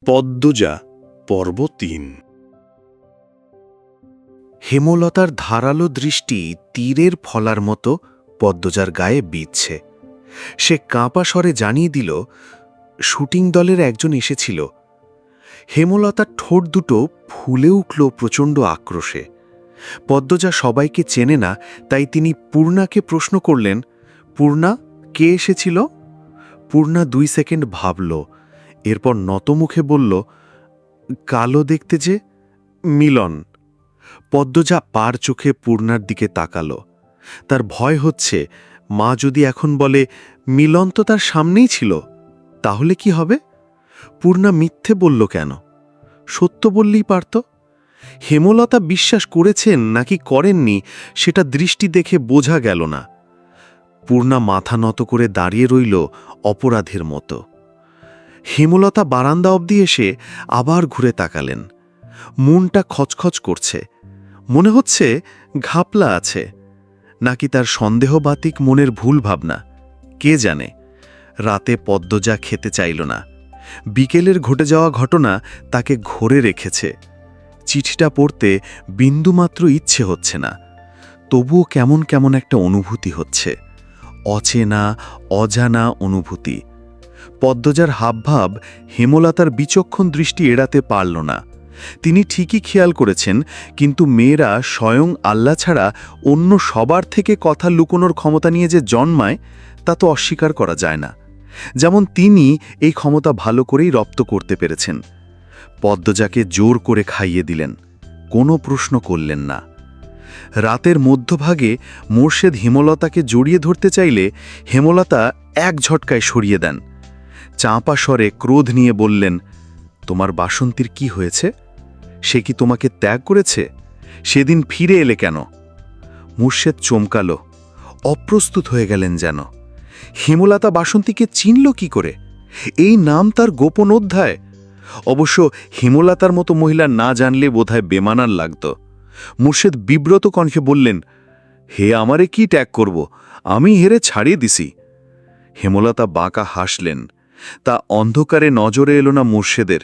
পদ্মজা পর্ব ৩। হেমলতার ধারালো দৃষ্টি তীরের ফলার মতো পদ্মজার গায়ে বিঁধছে। সে কাঁপা স্বরে জানিয়ে দিল, শুটিং দলের একজন এসেছিল। হেমলতার ঠোঁট দুটো ফুলে উঠল প্রচণ্ড আক্রোশে। পদ্মজা সবাইকে চেনে না, তাই তিনি পূর্ণাকে প্রশ্ন করলেন, পূর্ণা, কে এসেছিল? পূর্ণা 2 সেকেন্ড ভাবল, এরপর নতমুখে বলল, কালো দেখতে যে, মিলন। পদ্মজা পার চোখে পূর্ণার দিকে তাকালো। তার ভয় হচ্ছে, মা যদি এখন বলে মিলন তো তার সামনেই ছিল, তাহলে কি হবে? পূর্ণা মিথ্যে বলল কেন? সত্য বললেই পারত। হেমলতা বিশ্বাস করেছেন নাকি করেননি সেটা দৃষ্টি দেখে বোঝা গেল না। পূর্ণা মাথা নত করে দাঁড়িয়ে রইল অপরাধের মতো। হেমলতা বারান্দা অবধি এসে আবার ঘুরে তাকালেন। মনটা খচখচ করছে। মনে হচ্ছে ঘাপলা আছে, নাকি তার সন্দেহবাতিক মনের ভুল ভাবনা, কে জানে। রাতে পদ্মজা খেতে চাইল না। বিকেলের ঘটে যাওয়া ঘটনা তাকে ঘরে রেখেছে। চিঠিটা পড়তে বিন্দুমাত্র ইচ্ছে হচ্ছে না। তবুও কেমন কেমন একটা অনুভূতি হচ্ছে, অচেনা অজানা অনুভূতি। পদ্মজার হাবভাব হেমলতার বিচক্ষণ দৃষ্টি এড়াতে পারল না। তিনি ঠিকই খেয়াল করেছেন, কিন্তু মেয়েরা স্বয়ং আল্লাহ ছাড়া অন্য সবার থেকে কথা লুকোনোর ক্ষমতা নিয়ে যে জন্মায়, তা তো অস্বীকার করা যায় না। যেমন তিনি এই ক্ষমতা ভালো করেই রপ্ত করতে পেরেছেন। পদ্মজাকে জোর করে খাইয়ে দিলেন, কোনো প্রশ্ন করলেন না। রাতের মধ্যভাগে মোর্শেদ হেমলতাকে জড়িয়ে ধরতে চাইলে হেমলতা এক ঝটকায় সরিয়ে দেন। চাঁপা স্বরে ক্রোধ নিয়ে বললেন, তোমার বাসন্তীর কি হয়েছে? সে কি তোমাকে ত্যাগ করেছে? সেদিন ফিরে এলে কেন? মুর্শেদ চমকালো, অপ্রস্তুত হয়ে গেলেন যেন। হেমলতা বাসন্তীকে চিনল কি করে? এই নাম তার গোপন অধ্যায়। অবশ্য হেমলতার মতো মহিলা না জানলে বোধহয় বেমানার লাগত। মুর্শেদ বিব্রত কণ্ঠে বললেন, হে আমারে কি ত্যাগ করব, আমি হেরে ছাড়িয়ে দিছি। হেমলতা বাঁকা হাসলেন। তা অন্ধকারে নজরে এলো না মুর্শেদের।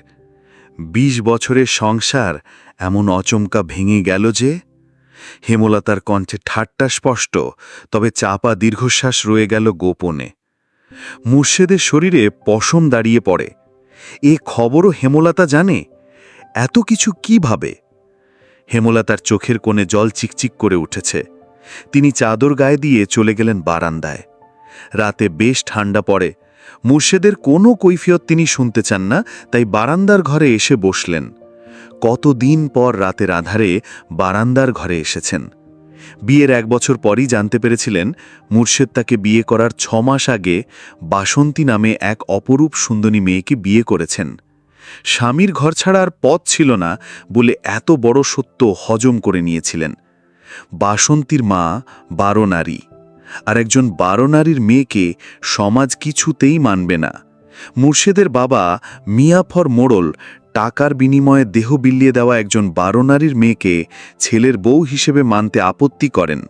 20 বছরের সংসার এমন অচমকা ভেঙে গেল যে। হেমলতার কণ্ঠে ঠাট্টা স্পষ্ট, তবে চাপা দীর্ঘশ্বাস রয়ে গেল গোপনে। মুর্শেদের শরীরে পশম দাঁড়িয়ে পড়ে। এ খবরও হেমলতা জানে? এত কিছু কিভাবে? হেমলতার চোখের কোণে জল চিকচিক করে উঠেছে। তিনি চাদর গায়ে দিয়ে চলে গেলেন বারান্দায়। রাতে বেশ ঠান্ডা পড়ে। মুর্শেদের কোনো কৈফিয়ত তিনি শুনতে চান না, তাই বারান্দার ঘরে এসে বসলেন। কতদিন পর রাতের আধারে বারান্দার ঘরে এসেছেন। বিয়ের 1 বছর পরই জানতে পেরেছিলেন, মুর্শেদ তাকে বিয়ে করার 6 মাস আগে বাসন্তী নামে এক অপরূপ সুন্দরী মেয়েকে বিয়ে করেছেন। স্বামীর ঘর ছাড়া আর পথ ছিল না বলে এত বড় সত্য হজম করে নিয়েছিলেন। বাসন্তীর মা 12 নারী, আর একজন 12 নারীর মেয়েকে সমাজ কিছুতেই মানবে না। মুর্শেদের বাবা মিয়াফর মোড়ল টাকার বিনিময়ে দেহ বিলিয়ে দেওয়া একজন 12 নারীর মেয়েকে ছেলের বউ হিসেবে মানতে আপত্তি করেন।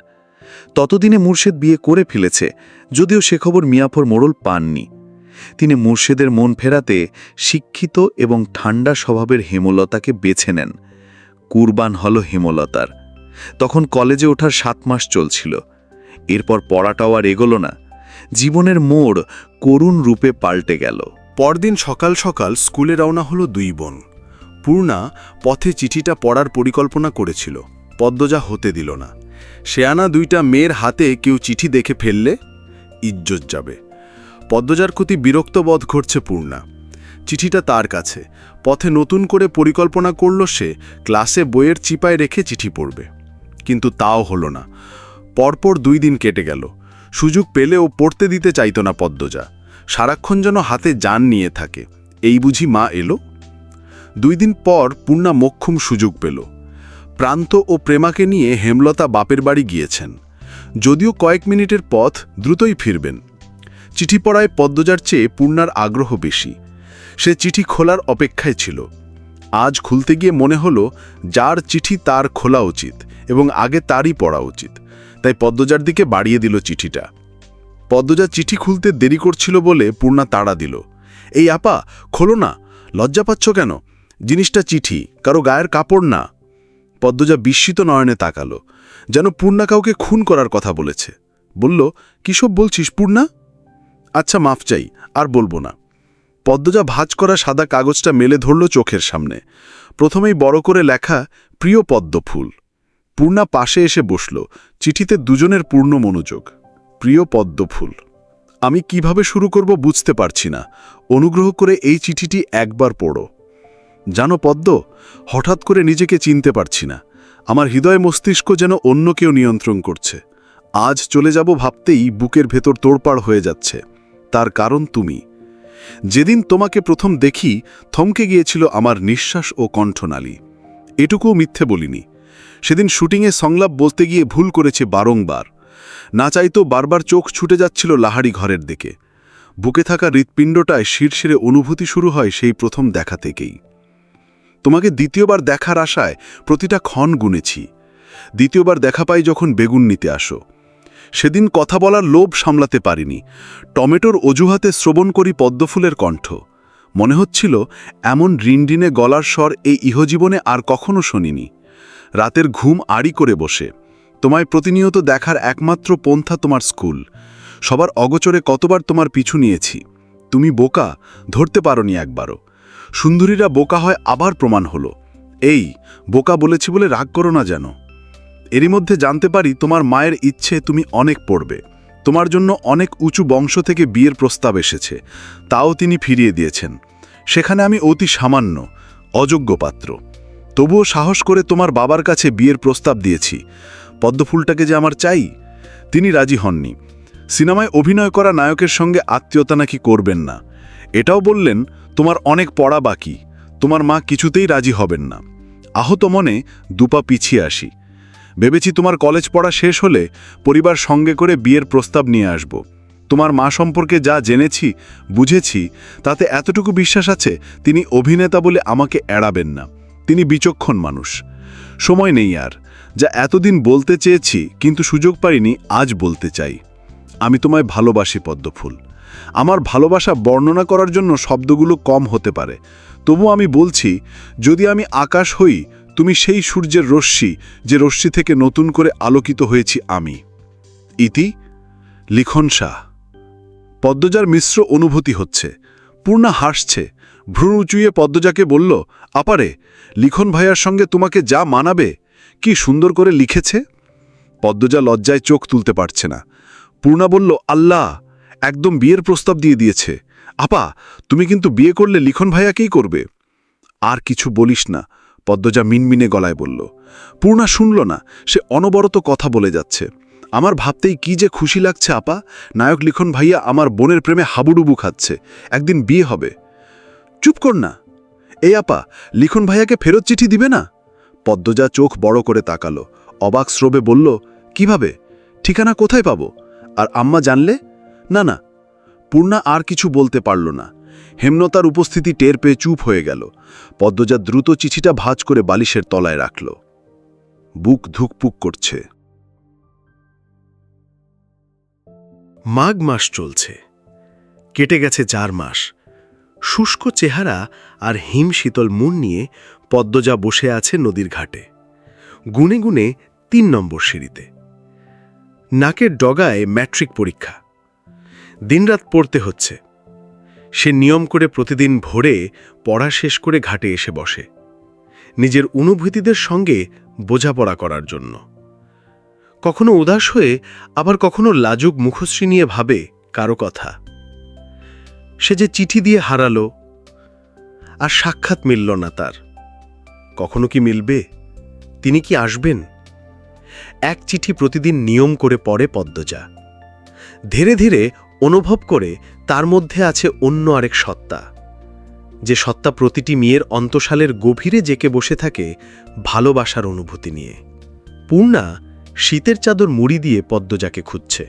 ততদিনে মুর্শেদ বিয়ে করে ফেলেছে, যদিও সে খবর মিয়াফর মোড়ল পাননি। তিনি মুর্শেদের মন ফেরাতে শিক্ষিত এবং ঠান্ডা স্বভাবের হেমলতাকে বেছে নেন। কুরবান হল হেমলতার। তখন কলেজে ওঠার 7 মাস চলছিল। এরপর পড়াটাও আর এগোলো না। জীবনের মোড় করুণ রূপে পাল্টে গেল। পরদিন সকাল সকাল স্কুলে রওনা হলো 2 বোন। পূর্ণা পথে চিঠিটা পড়ার পরিকল্পনা করেছিল, পদ্মজা হতে দিল না। শেয়ানা 2টা মেয়ের হাতে কেউ চিঠি দেখে ফেললে ইজ্জত যাবে। পদ্মজার প্রতি বিরক্ত বোধ করছে পূর্ণা। চিঠিটা তার কাছে। পথে নতুন করে পরিকল্পনা করল সে ক্লাসে বইয়ের চিপায় রেখে চিঠি পড়বে, কিন্তু তাও হলো না। পরপর 2 দিন কেটে গেল। সুযোগ পেলেও পড়তে দিতে চাইত না পদ্মজা। সারাক্ষণ যেন হাতে যান নিয়ে থাকে। এই বুঝি মা এলো। 2 দিন পর পূর্ণা মোক্ষম সুযোগ পেল। প্রান্ত ও প্রেমাকে নিয়ে হেমলতা বাপের বাড়ি গিয়েছেন। যদিও কয়েক মিনিটের পথ, দ্রুতই ফিরবেন। চিঠি পড়ায় পদ্মজার চেয়ে পূর্ণার আগ্রহ বেশি। সে চিঠি খোলার অপেক্ষায় ছিল। আজ খুলতে গিয়ে মনে হলো, যার চিঠি তার খোলা উচিত এবং আগে তারই পড়া উচিত। তাই পদ্মজার দিকে বাড়িয়ে দিল চিঠিটা। পদ্মজা চিঠি খুলতে দেরি করছিল বলে পূর্ণা তাড়া দিল, এই আপা খোলো না, লজ্জা পাচ্ছ কেন? জিনিসটা চিঠি, কারো গায়ের কাপড় না। পদ্মজা বিস্মিত নয়নে তাকালো, যেন পূর্ণা কাউকে খুন করার কথা বলেছে। বলল, কিসব বলছিস পূর্ণা? আচ্ছা মাফ চাই, আর বলবো না। পদ্মজা ভাঁজ করা সাদা কাগজটা মেলে ধরল চোখের সামনে। প্রথমেই বড় করে লেখা, প্রিয় পদ্মফুল। পূর্ণা পাশে এসে বসল, চিঠিতে দুজনের পূর্ণ মনোযোগ। প্রিয় পদ্মফুল। আমি কিভাবে শুরু করব বুঝতে পারছি না। অনুগ্রহ করে এই চিঠিটি একবার পড়ো। জানো পদ্ম, হঠাৎ করে নিজেকে চিনতে পারছি না। আমার হৃদয় মস্তিষ্ক যেন অন্য কেউ নিয়ন্ত্রণ করছে। আজ চলে যাব ভাবতেই বুকের ভেতর তোড়পাড় হয়ে যাচ্ছে। তার কারণ তুমি। যেদিন তোমাকে প্রথম দেখি, থমকে গিয়েছিল আমার নিঃশ্বাস ও কণ্ঠনালী। এটুকুও মিথ্যে বলিনি। সেদিন শুটিংয়ে সংলাপ বলতে গিয়ে ভুল করেছে বারংবার। না চাইতো বারবার চোখ ছুটে যাচ্ছিল লাহারি ঘরের দিকে। বুকে থাকা হৃৎপিণ্ডটায় শিরশিরে অনুভূতি শুরু হয় সেই প্রথম দেখা থেকেই। তোমাকে দ্বিতীয়বার দেখার আশায় প্রতিটা ক্ষণ গুনেছি। দ্বিতীয়বার দেখা পাই যখন বেগুন নিতে আসো। সেদিন কথা বলার লোভ সামলাতে পারিনি। টমেটোর অজুহাতে শ্রবণ করি পদ্মফুলের কণ্ঠ। মনে হচ্ছিল এমন রিনরিনে গলার স্বর এই ইহজীবনে আর কখনো শুনিনি। রাতের ঘুম আড়ি করে বসে তোমায় প্রতিনিয়ত দেখার একমাত্র পন্থা তোমার স্কুল। সবার অগোচরে কতবার তোমার পিছু নিয়েছি। তুমি বোকা, ধরতে পারোনি একবারও। সুন্দরীরা বোকা হয় আবার প্রমাণ হলো। এই বোকা বলেছি বলে রাগ করো না যেন। এরই মধ্যে জানতে পারি তোমার মায়ের ইচ্ছে তুমি অনেক পড়বে। তোমার জন্য অনেক উঁচু বংশ থেকে বিয়ের প্রস্তাব এসেছে, তাও তিনি ফিরিয়ে দিয়েছেন। সেখানে আমি অতি সামান্য, অযোগ্য পাত্র। তবুও সাহস করে তোমার বাবার কাছে বিয়ের প্রস্তাব দিয়েছি। পদ্মফুলটাকে যে আমার চাই, তিনি রাজি হননি। সিনেমায় অভিনয় করা নায়কের সঙ্গে আত্মীয়তা নাকি করবেন না। এটাও বললেন তোমার অনেক পড়া বাকি, তোমার মা কিছুতেই রাজি হবেন না। আহত মনে দুপা পিছিয়ে আসি। ভেবেছি তোমার কলেজ পড়া শেষ হলে পরিবার সঙ্গে করে বিয়ের প্রস্তাব নিয়ে আসব। তোমার মা সম্পর্কে যা জেনেছি, বুঝেছি, তাতে এতটুকু বিশ্বাস আছে তিনি অভিনেতা বলে আমাকে এড়াবেন না। তিনি বিচক্ষণ মানুষ। সময় নেই আর। যা এতদিন বলতে চেয়েছি কিন্তু সুযোগ পাইনি, আজ বলতে চাই। আমি তোমায় ভালোবাসি পদ্মফুল। আমার ভালোবাসা বর্ণনা করার জন্য শব্দগুলো কম হতে পারে, তবু আমি বলছি, যদি আমি আকাশ হই, তুমি সেই সূর্যের রশ্মি, যে রশ্মি থেকে নতুন করে আলোকিত হয়েছি আমি। ইতি লিখন শাহ। পদ্মজার মিশ্র অনুভূতি হচ্ছে। পূর্ণা হাসছে, ভ্রু উঁচুয়ে পদ্মজাকে বলল, আপারে, লিখন ভাইয়ার সঙ্গে তোমাকে যা মানাবে, কি সুন্দর করে লিখেছে। পদ্মজা লজ্জায় চোখ তুলতে পারছে না। পূর্ণা বলল, আল্লাহ, একদম বিয়ের প্রস্তাব দিয়ে দিয়েছে। আপা, তুমি কিন্তু বিয়ে করলে লিখন ভাইয়াকেই করবে। আর কিছু বলিস না, পদ্মজা মিনমিনে গলায় বলল। পূর্ণা শুনল না, সে অনবরত কথা বলে যাচ্ছে। আমার ভাবতেই কি যে খুশি লাগছে আপা, নায়ক লিখন ভাইয়া আমার বোনের প্রেমে হাবুডুবু খাচ্ছে। একদিন বিয়ে হবে। চুপ কর না। এই আপা, লিখন ভাইয়াকে ফেরত চিঠি দিবে না? পদ্মজা চোখ বড় করে তাকালো, অবাক শ্রবে বলল, কিভাবে? ঠিকানা কোথায় পাবো? আর আম্মা জানলে? না না। পূর্ণা আর কিছু বলতে পারল না। হেমনতার উপস্থিতি টের পেয়ে চুপ হয়ে গেল। পদ্মজা দ্রুত চিঠিটা ভাঁজ করে বালিশের তলায় রাখল। বুক ধুকপুক করছে। মাঘ মাস চলছে। কেটে গেছে 4 মাস। শুষ্ক চেহারা আর হিম শীতল মন নিয়ে পদ্মজা বসে আছে নদীর ঘাটে, গুনে গুনে 3 নম্বর সিঁড়িতে। নাকের ডগায় ম্যাট্রিক পরীক্ষা। দিনরাত পড়তে হচ্ছে। সে নিয়ম করে প্রতিদিন ভোরে পড়া শেষ করে ঘাটে এসে বসে, নিজের অনুভূতিদের সঙ্গে বোঝাপড়া করার জন্য। কখনো উদাস হয়ে, আবার কখনো লাজুক মুখশ্রী নিয়ে ভাবে কারো কথা। সে যে চিঠি দিয়ে হারালো, আর সাক্ষাৎ মিলল না তার। কখনো কি মিলবে? তিনি কি আসবেন? এক চিঠি প্রতিদিন নিয়ম করে পড়ে পদ্মজা। ধীরে ধীরে অনুভব করে তার মধ্যে আছে অন্য আরেক সত্তা, যে সত্তা প্রতিটি মেয়ের অন্তঃসালের গভীরে জেকে বসে থাকে ভালোবাসার অনুভূতি নিয়ে। পূর্ণা শীতের চাদর মুড়ি দিয়ে পদ্মজাকে খুঁজছে।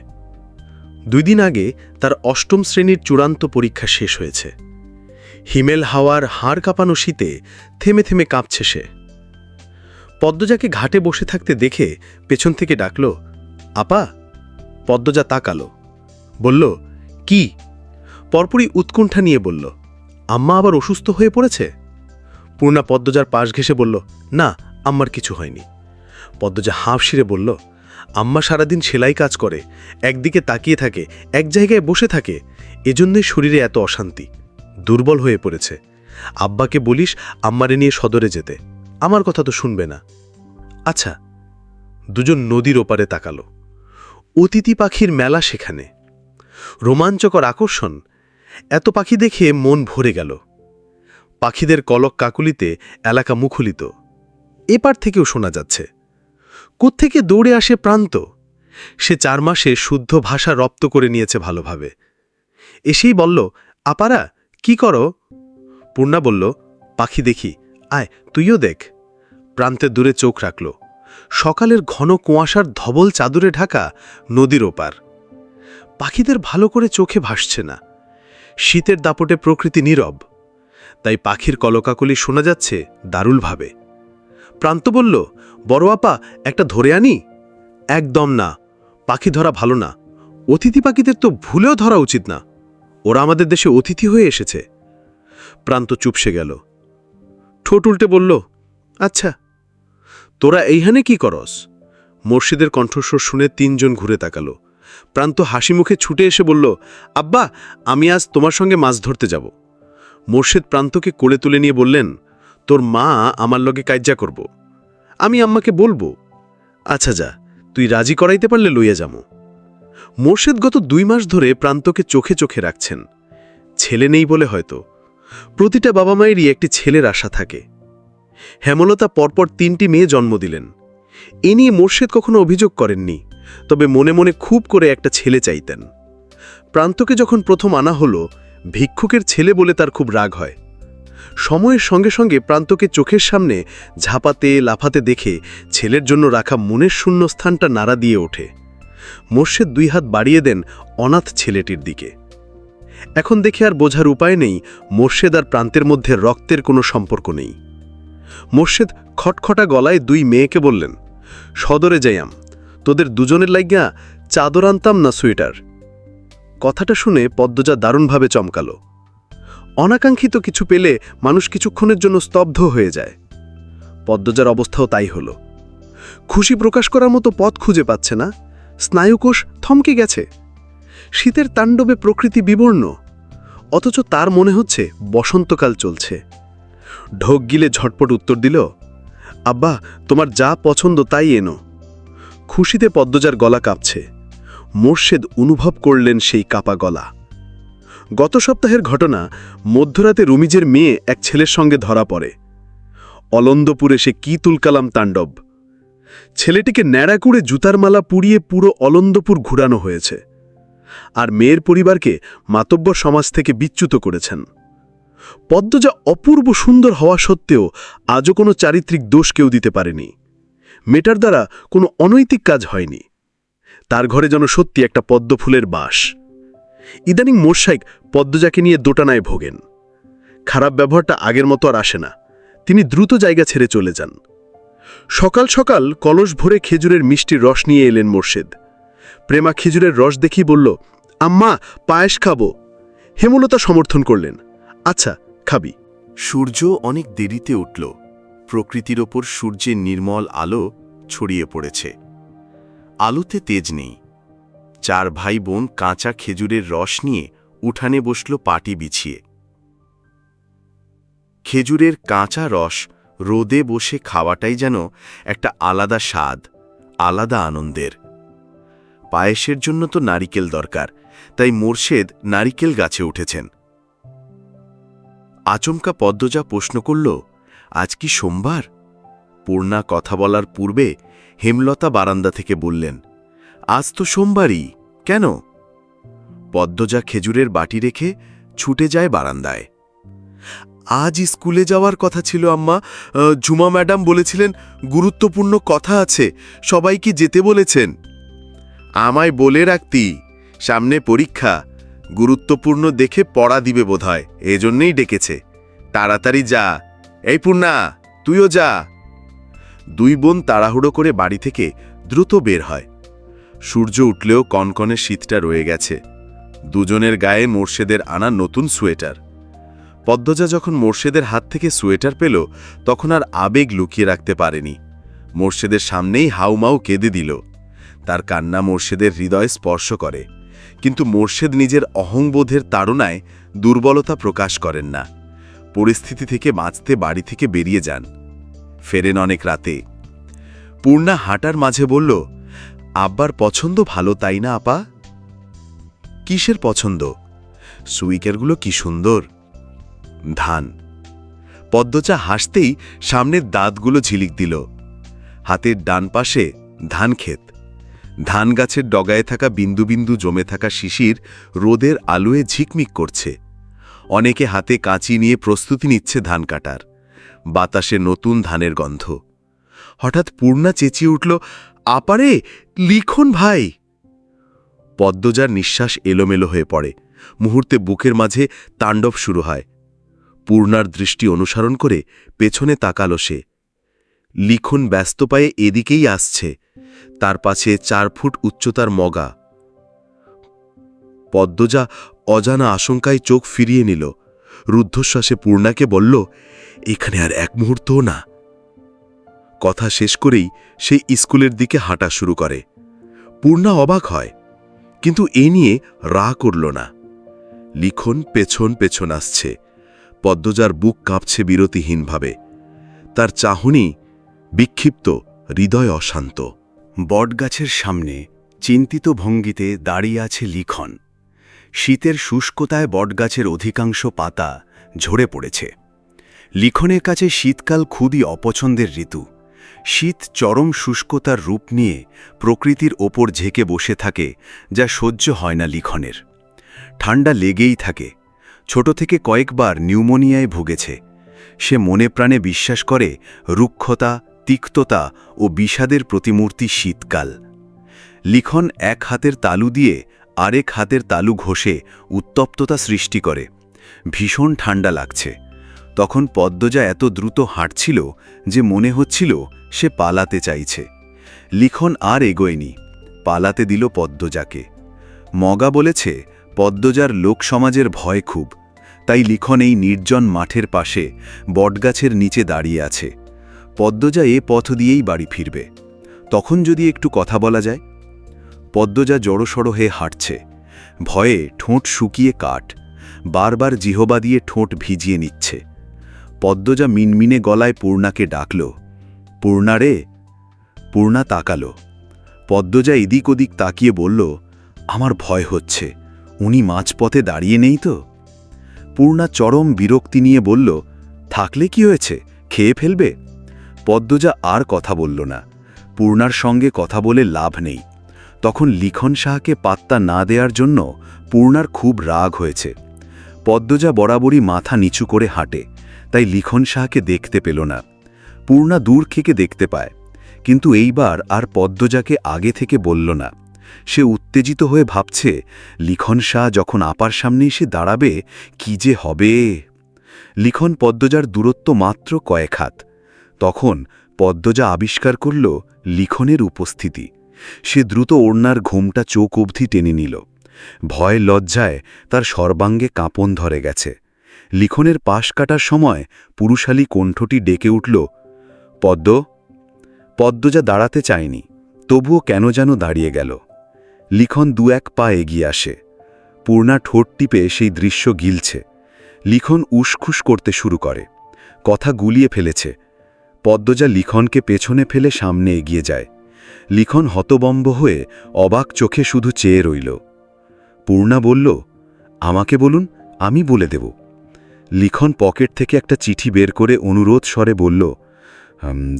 2 দিন আগে তার 8ম শ্রেণীর চূড়ান্ত পরীক্ষা শেষ হয়েছে। হিমেল হাওয়ার হাড় কাঁপানো শীতে থেমে থেমে কাঁপছে সে। পদ্মজাকে ঘাটে বসে থাকতে দেখে পেছন থেকে ডাকল, আপা। পদ্মজা তাকালো, বলল, কি? পরপরই উৎকণ্ঠা নিয়ে বলল, আম্মা আবার অসুস্থ হয়ে পড়েছে? পূর্ণা পদ্মজার পাশ ঘেঁষে বলল, না, আম্মার কিছু হয়নি। পদ্মজা হাঁফ সিরে বলল, আম্মা সারাদিন সেলাই কাজ করে, একদিকে তাকিয়ে থাকে, এক জায়গায় বসে থাকে, এজন্যই শরীরে এত অশান্তি, দুর্বল হয়ে পড়েছে। আব্বাকে বলিস আম্মারে নিয়ে সদরে যেতে, আমার কথা তো শুনবে না। আচ্ছা। দুজন নদীর ওপারে তাকালো। অতিথি পাখির মেলা সেখানে, রোমাঞ্চকর আকর্ষণ। এত পাখি দেখে মন ভরে গেল। পাখিদের কলক কাকুলিতে এলাকা মুখরিত। এপার থেকেও শোনা যাচ্ছে। কোত্থেকে দৌড়ে আসে প্রান্ত। সে 4 মাসে শুদ্ধ ভাষা রপ্ত করে নিয়েছে ভালোভাবে। এসেই বলল, আপারা কি করো? পূর্ণা বলল, পাখি দেখি, আয় তুইও দেখ। প্রান্তে দূরে চোখ রাখল। সকালের ঘন কুয়াশার ধবল চাদরে ঢাকা নদীর ওপার। পাখিদের ভালো করে চোখে ভাসছে না। শীতের দাপটে প্রকৃতি নীরব, তাই পাখির কলকাকলি শোনা যাচ্ছে দারুলভাবে। প্রান্ত বলল, বড় আপা, একটা ধরে আনি? একদম না, পাখি ধরা ভালো না। অতিথি পাখিদের তো ভুলেও ধরা উচিত না, ওরা আমাদের দেশে অতিথি হয়ে এসেছে। প্রান্ত চুপসে গেল। ঠোঁট উল্টে বলল, আচ্ছা, তোরা এইখানে কি করস? মোর্শেদের কণ্ঠস্বর শুনে 3 জন ঘুরে তাকালো। প্রান্ত হাসি মুখে ছুটে এসে বলল, আব্বা, আমি আজ তোমার সঙ্গে মাছ ধরতে যাব। মোর্শেদ প্রান্তকে কোলে তুলে নিয়ে বললেন, তোর মা আমার লগে কাজ্জা করব, আমি আম্মাকে বলবো। আচ্ছা যা, তুই রাজি করাইতে পারলে লইয়া যামো। মোর্শেদ গত 2 মাস ধরে প্রান্তকে চোখে চোখে রাখছেন। ছেলে নেই বলে হয়তো। প্রতিটা বাবা মায়েরই একটি ছেলের আশা থাকে। হেমলতা পরপর 3টি মেয়ে জন্ম দিলেন। এ নিয়ে মোর্শেদ কখনো অভিযোগ করেননি, তবে মনে মনে খুব করে একটা ছেলে চাইতেন। প্রান্তকে যখন প্রথম আনা হলো, ভিক্ষুকের ছেলে বলে তার খুব রাগ হয়। সময়ের সঙ্গে সঙ্গে প্রান্তকে চোখের সামনে ঝাঁপাতে লাফাতে দেখে ছেলের জন্য রাখা মনের শূন্য স্থানটা নাড়া দিয়ে ওঠে। মোর্শেদ 2 হাত বাড়িয়ে দেন অনাথ ছেলেটির দিকে। এখন দেখে আর বোঝার উপায় নেই মোর্শেদ আর প্রান্তের মধ্যে রক্তের কোনো সম্পর্ক নেই। মোর্শেদ খটখটা গলায় 2 মেয়েকে বললেন, সদরে যাইয়াম, তোদের দুজনের লাইগা চাদর আনতাম না সোয়েটার। কথাটা শুনে পদ্মজা দারুণভাবে চমকালো। অনাকাঙ্ক্ষিত কিছু পেলে মানুষ কিছুক্ষণের জন্য স্তব্ধ হয়ে যায়। পদ্মজার অবস্থাও তাই হলো। খুশি প্রকাশ করার মতো পথ খুঁজে পাচ্ছে না, স্নায়ুকোষ থমকে গেছে। শীতের তাণ্ডবে প্রকৃতি বিবর্ণ, অথচ তার মনে হচ্ছে বসন্তকাল চলছে। ঢোক গিলে ঝটপট উত্তর দিল, আব্বা, তোমার যা পছন্দ তাই এনো। খুশিতে পদ্মজার গলা কাঁপছে। মোর্শেদ অনুভব করলেন সেই কাপা গলা। গত সপ্তাহের ঘটনা, মধ্যরাতে রুমিজের মেয়ে এক ছেলের সঙ্গে ধরা পড়ে। অলন্দপুরে সে কি তুলকালাম তাণ্ডব। ছেলেটিকে ন্যাড়া করে জুতার মালা পুড়িয়ে পুরো অলন্দপুর ঘুরানো হয়েছে। আর মেয়ের পরিবারকে মাতব্বর সমাজ থেকে বিচ্যুত করেছেন। পদ্মজা অপূর্ব সুন্দর হওয়া সত্ত্বেও আজও কোনো চারিত্রিক দোষ কেউ দিতে পারেনি। মেয়েটার দ্বারা কোনো অনৈতিক কাজ হয়নি। তার ঘরে যেন সত্যি একটা পদ্মফুলের বাস। ইদানিং মোর্শেদ পদ্মজাকে নিয়ে দোটানায় ভোগেন। খারাপ ব্যবহারটা আগের মতো আর আসে না। তিনি দ্রুত জায়গা ছেড়ে চলে যান। সকাল সকাল কলস ভরে খেজুরের মিষ্টির রস নিয়ে এলেন মোর্শেদ। প্রেমা খেজুরের রস দেখি বলল, আম্মা, পায়েস খাবো। হেমলতা সমর্থন করলেন, আচ্ছা খাবি। সূর্য অনেক দেরিতে উঠল। প্রকৃতির ওপর সূর্যের নির্মল আলো ছড়িয়ে পড়েছে। আলোতে তেজ নেই। 4 ভাই বোন কাঁচা খেজুরের রস নিয়ে উঠানে বসল পাটি বিছিয়ে। খেজুরের কাঁচা রস রোদে বসে খাওয়াটাই যেন একটা আলাদা স্বাদ, আলাদা আনন্দের। পায়েসের জন্য তো নারিকেল দরকার, তাই মোর্শেদ নারিকেল গাছে উঠেছেন। আচমকা পদ্মজা প্রশ্ন করল, আজ কি সোমবার? পূর্ণা কথা বলার পূর্বে হেমলতা বারান্দা থেকে বললেন, আজ তো সোমবারই, কেন? পদ্মজা খেজুরের বাটি রেখে ছুটে যায় বারান্দায়। আজ স্কুলে যাওয়ার কথা ছিল আম্মা, ঝুমা ম্যাডাম বলেছিলেন গুরুত্বপূর্ণ কথা আছে, সবাইকে যেতে বলেছেন। আমায় বলে রাখতি, সামনে পরীক্ষা, গুরুত্বপূর্ণ দেখে পড়া দিবে বোধহয়, এজন্যই ডেকেছে। তাড়াতাড়ি যা। এই পূর্ণা, তুইও যা। 2 বোন তাড়াহুড়ো করে বাড়ি থেকে দ্রুত বের হয়। সূর্য উঠলেও কনকনে শীতটা রয়ে গেছে। দুজনের গায়ে মোর্শেদের আনা নতুন সোয়েটার। পদ্মজা যখন মোর্শেদের হাত থেকে সোয়েটার পেল তখন আর আবেগ লুকিয়ে রাখতে পারেনি। মোর্শেদের সামনেই হাউমাউ কেঁদে দিল। তার কান্না মোর্শেদের হৃদয় স্পর্শ করে, কিন্তু মোর্শেদ নিজের অহংবোধের তাড়নায় দুর্বলতা প্রকাশ করেন না। পরিস্থিতি থেকে বাঁচতে বাড়ি থেকে বেরিয়ে যান। ফেরেন অনেক রাতে। পূর্ণা হাঁটার মাঝে বলল, আব্বার পছন্দ ভালো তাই না আপা? কিসের পছন্দ? সুইকারগুলো কি সুন্দর। ধান। পদ্মজা হাসতেই সামনের দাঁতগুলো ঝিলিক দিল। হাতের ডান পাশে ধান ক্ষেত। ধান গাছের ডগায় থাকা বিন্দু বিন্দু জমে থাকা শিশির রোদের আলোয় ঝিকমিক করছে। অনেকে হাতে কাঁচি নিয়ে প্রস্তুতি নিচ্ছে ধান কাটার। বাতাসে নতুন ধানের গন্ধ। হঠাৎ পূর্ণা চেঁচিয়ে উঠল, আপারে, লিখন ভাই! পদ্মজার নিঃশ্বাস এলোমেলো হয়ে পড়ে। মুহূর্তে বুকের মাঝে তাণ্ডব শুরু হয়। পূর্ণার দৃষ্টি অনুসরণ করে পেছনে তাকালো সে। লিখন ব্যস্ত পায়ে এদিকেই আসছে। তার পাশে 4 ফুট উচ্চতার মগা। পদ্মজা অজানা আশঙ্কায় চোখ ফিরিয়ে নিল। রুদ্ধশ্বাসে পূর্ণাকে বলল, এখানে আর এক মুহূর্তও না। কথা শেষ করেই সে স্কুলের দিকে হাঁটা শুরু করে। পূর্ণা অবাক হয়, কিন্তু এ নিয়ে রাগ করল না। লিখন পেছন পেছন আসছে। পদ্মজার বুক কাঁপছে বিরতিহীনভাবে। তার চাহনি বিক্ষিপ্ত, হৃদয় অশান্ত। বটগাছের সামনে চিন্তিত ভঙ্গিতে দাঁড়িয়ে আছে লিখন। শীতের শুষ্কতায় বটগাছের অধিকাংশ পাতা ঝরে পড়েছে। লিখনের কাছে শীতকাল খুবই অপছন্দের ঋতু। শীত চরম শুষ্কতার রূপ নিয়ে প্রকৃতির ওপর ঝেঁকে বসে থাকে, যা সহ্য হয় না লিখনের। ঠান্ডা লেগেই থাকে। ছোট থেকে কয়েকবার নিউমোনিয়ায় ভুগেছে। সে মনে প্রাণে বিশ্বাস করে রুক্ষতা, তিক্ততা ও বিষাদের প্রতিমূর্তি শীতকাল। লিখন এক হাতের তালু দিয়ে আরেক হাতের তালু ঘষে উত্তপ্ততা সৃষ্টি করে। ভীষণ ঠান্ডা লাগছে। তখন পদ্মজা এত দ্রুত হাঁটছিল যে মনে হচ্ছিল সে পালাতে চাইছে। লিখন আর এগোয়নি, পালাতে দিল পদ্মজাকে। মগা বলেছে পদ্মজার লোকসমাজের ভয় খুব, তাই লিখন এই নির্জন মাঠের পাশে বটগাছের নিচে দাঁড়িয়ে আছে। পদ্মজা এ পথ দিয়েই বাড়ি ফিরবে। তখন যদি একটু কথা বলা যায়। পদ্মজা জড়সড় হয়ে হাঁটছে। ভয়ে ঠোঁট শুকিয়ে কাঠ। বারবার জিহবা দিয়ে ঠোঁট ভিজিয়ে নিচ্ছে। পদ্মজা মিনমিনে গলায় পূর্ণাকে ডাকল, পূর্ণা রে। পূর্ণা তাকালো। পদ্মজা এদিক ওদিক তাকিয়ে বলল, আমার ভয় হচ্ছে, উনি মাঝপথে দাঁড়িয়ে নেই তো? পূর্ণা চরম বিরক্তি নিয়ে বলল, থাকলে কি হয়েছে, খেয়ে ফেলবে? পদ্মজা আর কথা বলল না। পূর্ণার সঙ্গে কথা বলে লাভ নেই। তখন লিখন শাহকে পাত্তা না দেওয়ার জন্য পূর্ণার খুব রাগ হয়েছে। পদ্মজা বরাবরই মাথা নিচু করে হাঁটে, তাই লিখন শাহকে দেখতে পেল না। পূর্ণা দূর থেকে দেখতে পায়, কিন্তু এইবার আর পদ্মজাকে আগে থেকে বলল না। সে উত্তেজিত হয়ে ভাবছে, লিখন শাহ যখন আপার সামনে এসে দাঁড়াবে, কি যে হবে। লিখন পদ্মজার দূরত্ব মাত্র কয়েক হাত। তখন পদ্মজা আবিষ্কার করল লিখনের উপস্থিতি। সে দ্রুত ওড়নার ঘোমটা চোখ অবধি টেনে নিল। ভয় লজ্জায় তার সর্বাঙ্গে কাঁপন ধরে গেছে। লিখনের পাশ কাটার সময় পুরুষালী কণ্ঠটি ডেকে উঠল, পদ্ম। পদ্মজা দাঁড়াতে চায়নি, তবুও কেন যেন দাঁড়িয়ে গেল। লিখন 2-1 পা এগিয়ে আসে। পূর্ণা ঠোঁট টিপে সেই দৃশ্য গিলছে। লিখন উসখুস করতে শুরু করে। কথা গুলিয়ে ফেলেছে। পদ্মজা লিখনকে পেছনে ফেলে সামনে এগিয়ে যায়। লিখন হতবম্ব হয়ে অবাক চোখে শুধু চেয়ে রইল। পূর্ণা বলল, আমাকে বলুন, আমি বলে দেব। লিখন পকেট থেকে একটা চিঠি বের করে অনুরোধ স্বরে বলল,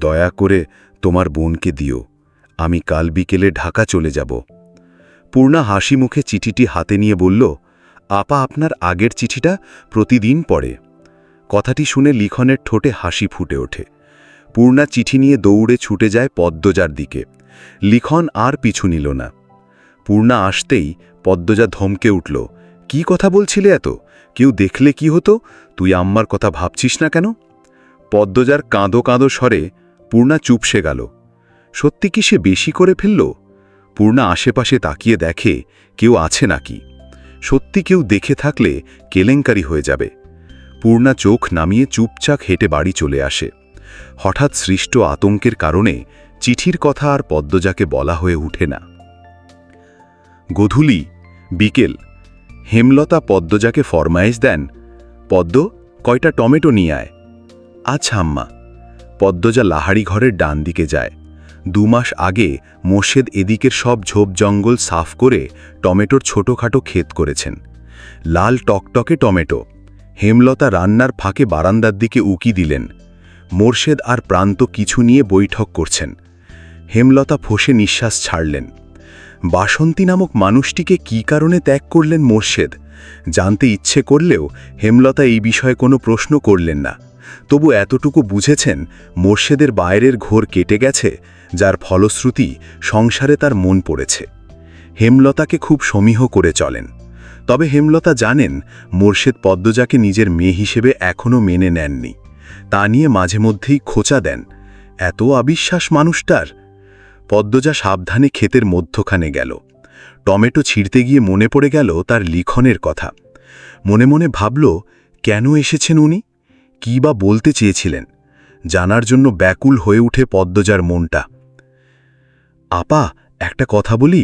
দয়া করে তোমার বোনকে দিও, আমি কাল বিকেলে ঢাকা চলে যাব। পূর্ণা হাসি মুখে চিঠিটি হাতে নিয়ে বলল, আপা আপনার আগের চিঠিটা প্রতিদিন পড়ে। কথাটি শুনে লিখনের ঠোঁটে হাসি ফুটে ওঠে। পূর্ণা চিঠি নিয়ে দৌড়ে ছুটে যায় পদ্মজার দিকে। লিখন আর পিছু নিল না। পূর্ণা আসতেই পদ্মজা ধমকে উঠল, কি কথা বলছিলে এত? কেউ দেখলে কি হতো? তুই আম্মার কথা ভাবছিস না কেন? পদ্মজার কাঁদো কাঁদো স্বরে পূর্ণা চুপসে গেল। সত্যি কি সে বেশি করে ফেলল? পূর্ণা আশেপাশে তাকিয়ে দেখে কেউ আছে নাকি। সত্যি কেউ দেখে থাকলে কেলেঙ্কারি হয়ে যাবে। পূর্ণা চোখ নামিয়ে চুপচাপ হেঁটে বাড়ি চলে আসে। হঠাৎ সৃষ্ট আতঙ্কের কারণে চিঠির কথা আর পদ্মজাকে বলা হয়ে ওঠে না। গধূলি বিকেল হেমলতা পদ্মজাকে ফরমায়েশ দেন, পদ্ম, কয়টা টমেটো নিয়ে আয়। আচ্ছা আম্মা। পদ্মজা লাহারি ঘরের ডান দিকে যায়। 2 মাস আগে মোর্শেদ এদিকের সব ঝোপ জঙ্গল সাফ করে টমেটোর ছোটোখাটো ক্ষেত করেছেন। লাল টকটকে টমেটো। হেমলতা রান্নার ফাঁকে বারান্দার দিকে উকি দিলেন। মোর্শেদ আর প্রান্ত কিছু নিয়ে বৈঠক করছেন। হেমলতা ফোঁসে নিঃশ্বাস ছাড়লেন। বাসন্তী নামক মানুষটিকে কী কারণে ত্যাগ করলেন মোর্শেদ জানতে ইচ্ছে করলেও হেমলতা এই বিষয়ে কোনো প্রশ্ন করলেন না। তবু এতটুকু বুঝেছেন মোর্শেদের বাইরের ঘোর কেটে গেছে, যার ফলশ্রুতি সংসারে তার মন পড়েছে। হেমলতাকে খুব সমীহ করে চলেন। তবে হেমলতা জানেন মোর্শেদ পদ্মজাকে নিজের মেয়ে হিসেবে এখনও মেনে নেননি। তা নিয়ে মাঝে মধ্যেই খোঁচা দেন, এত অবিশ্বাস মানুষটার। পদ্মজা সাবধানে ক্ষেতের মধ্যখানে গেল। টমেটো ছিঁড়তে গিয়ে মনে পড়ে গেল তার লিখনের কথা। মনে মনে ভাবল, কেন এসেছেন উনি, কী বা বলতে চেয়েছিলেন। জানার জন্য ব্যাকুল হয়ে উঠে পদ্মজার মনটা। আপা, একটা কথা বলি।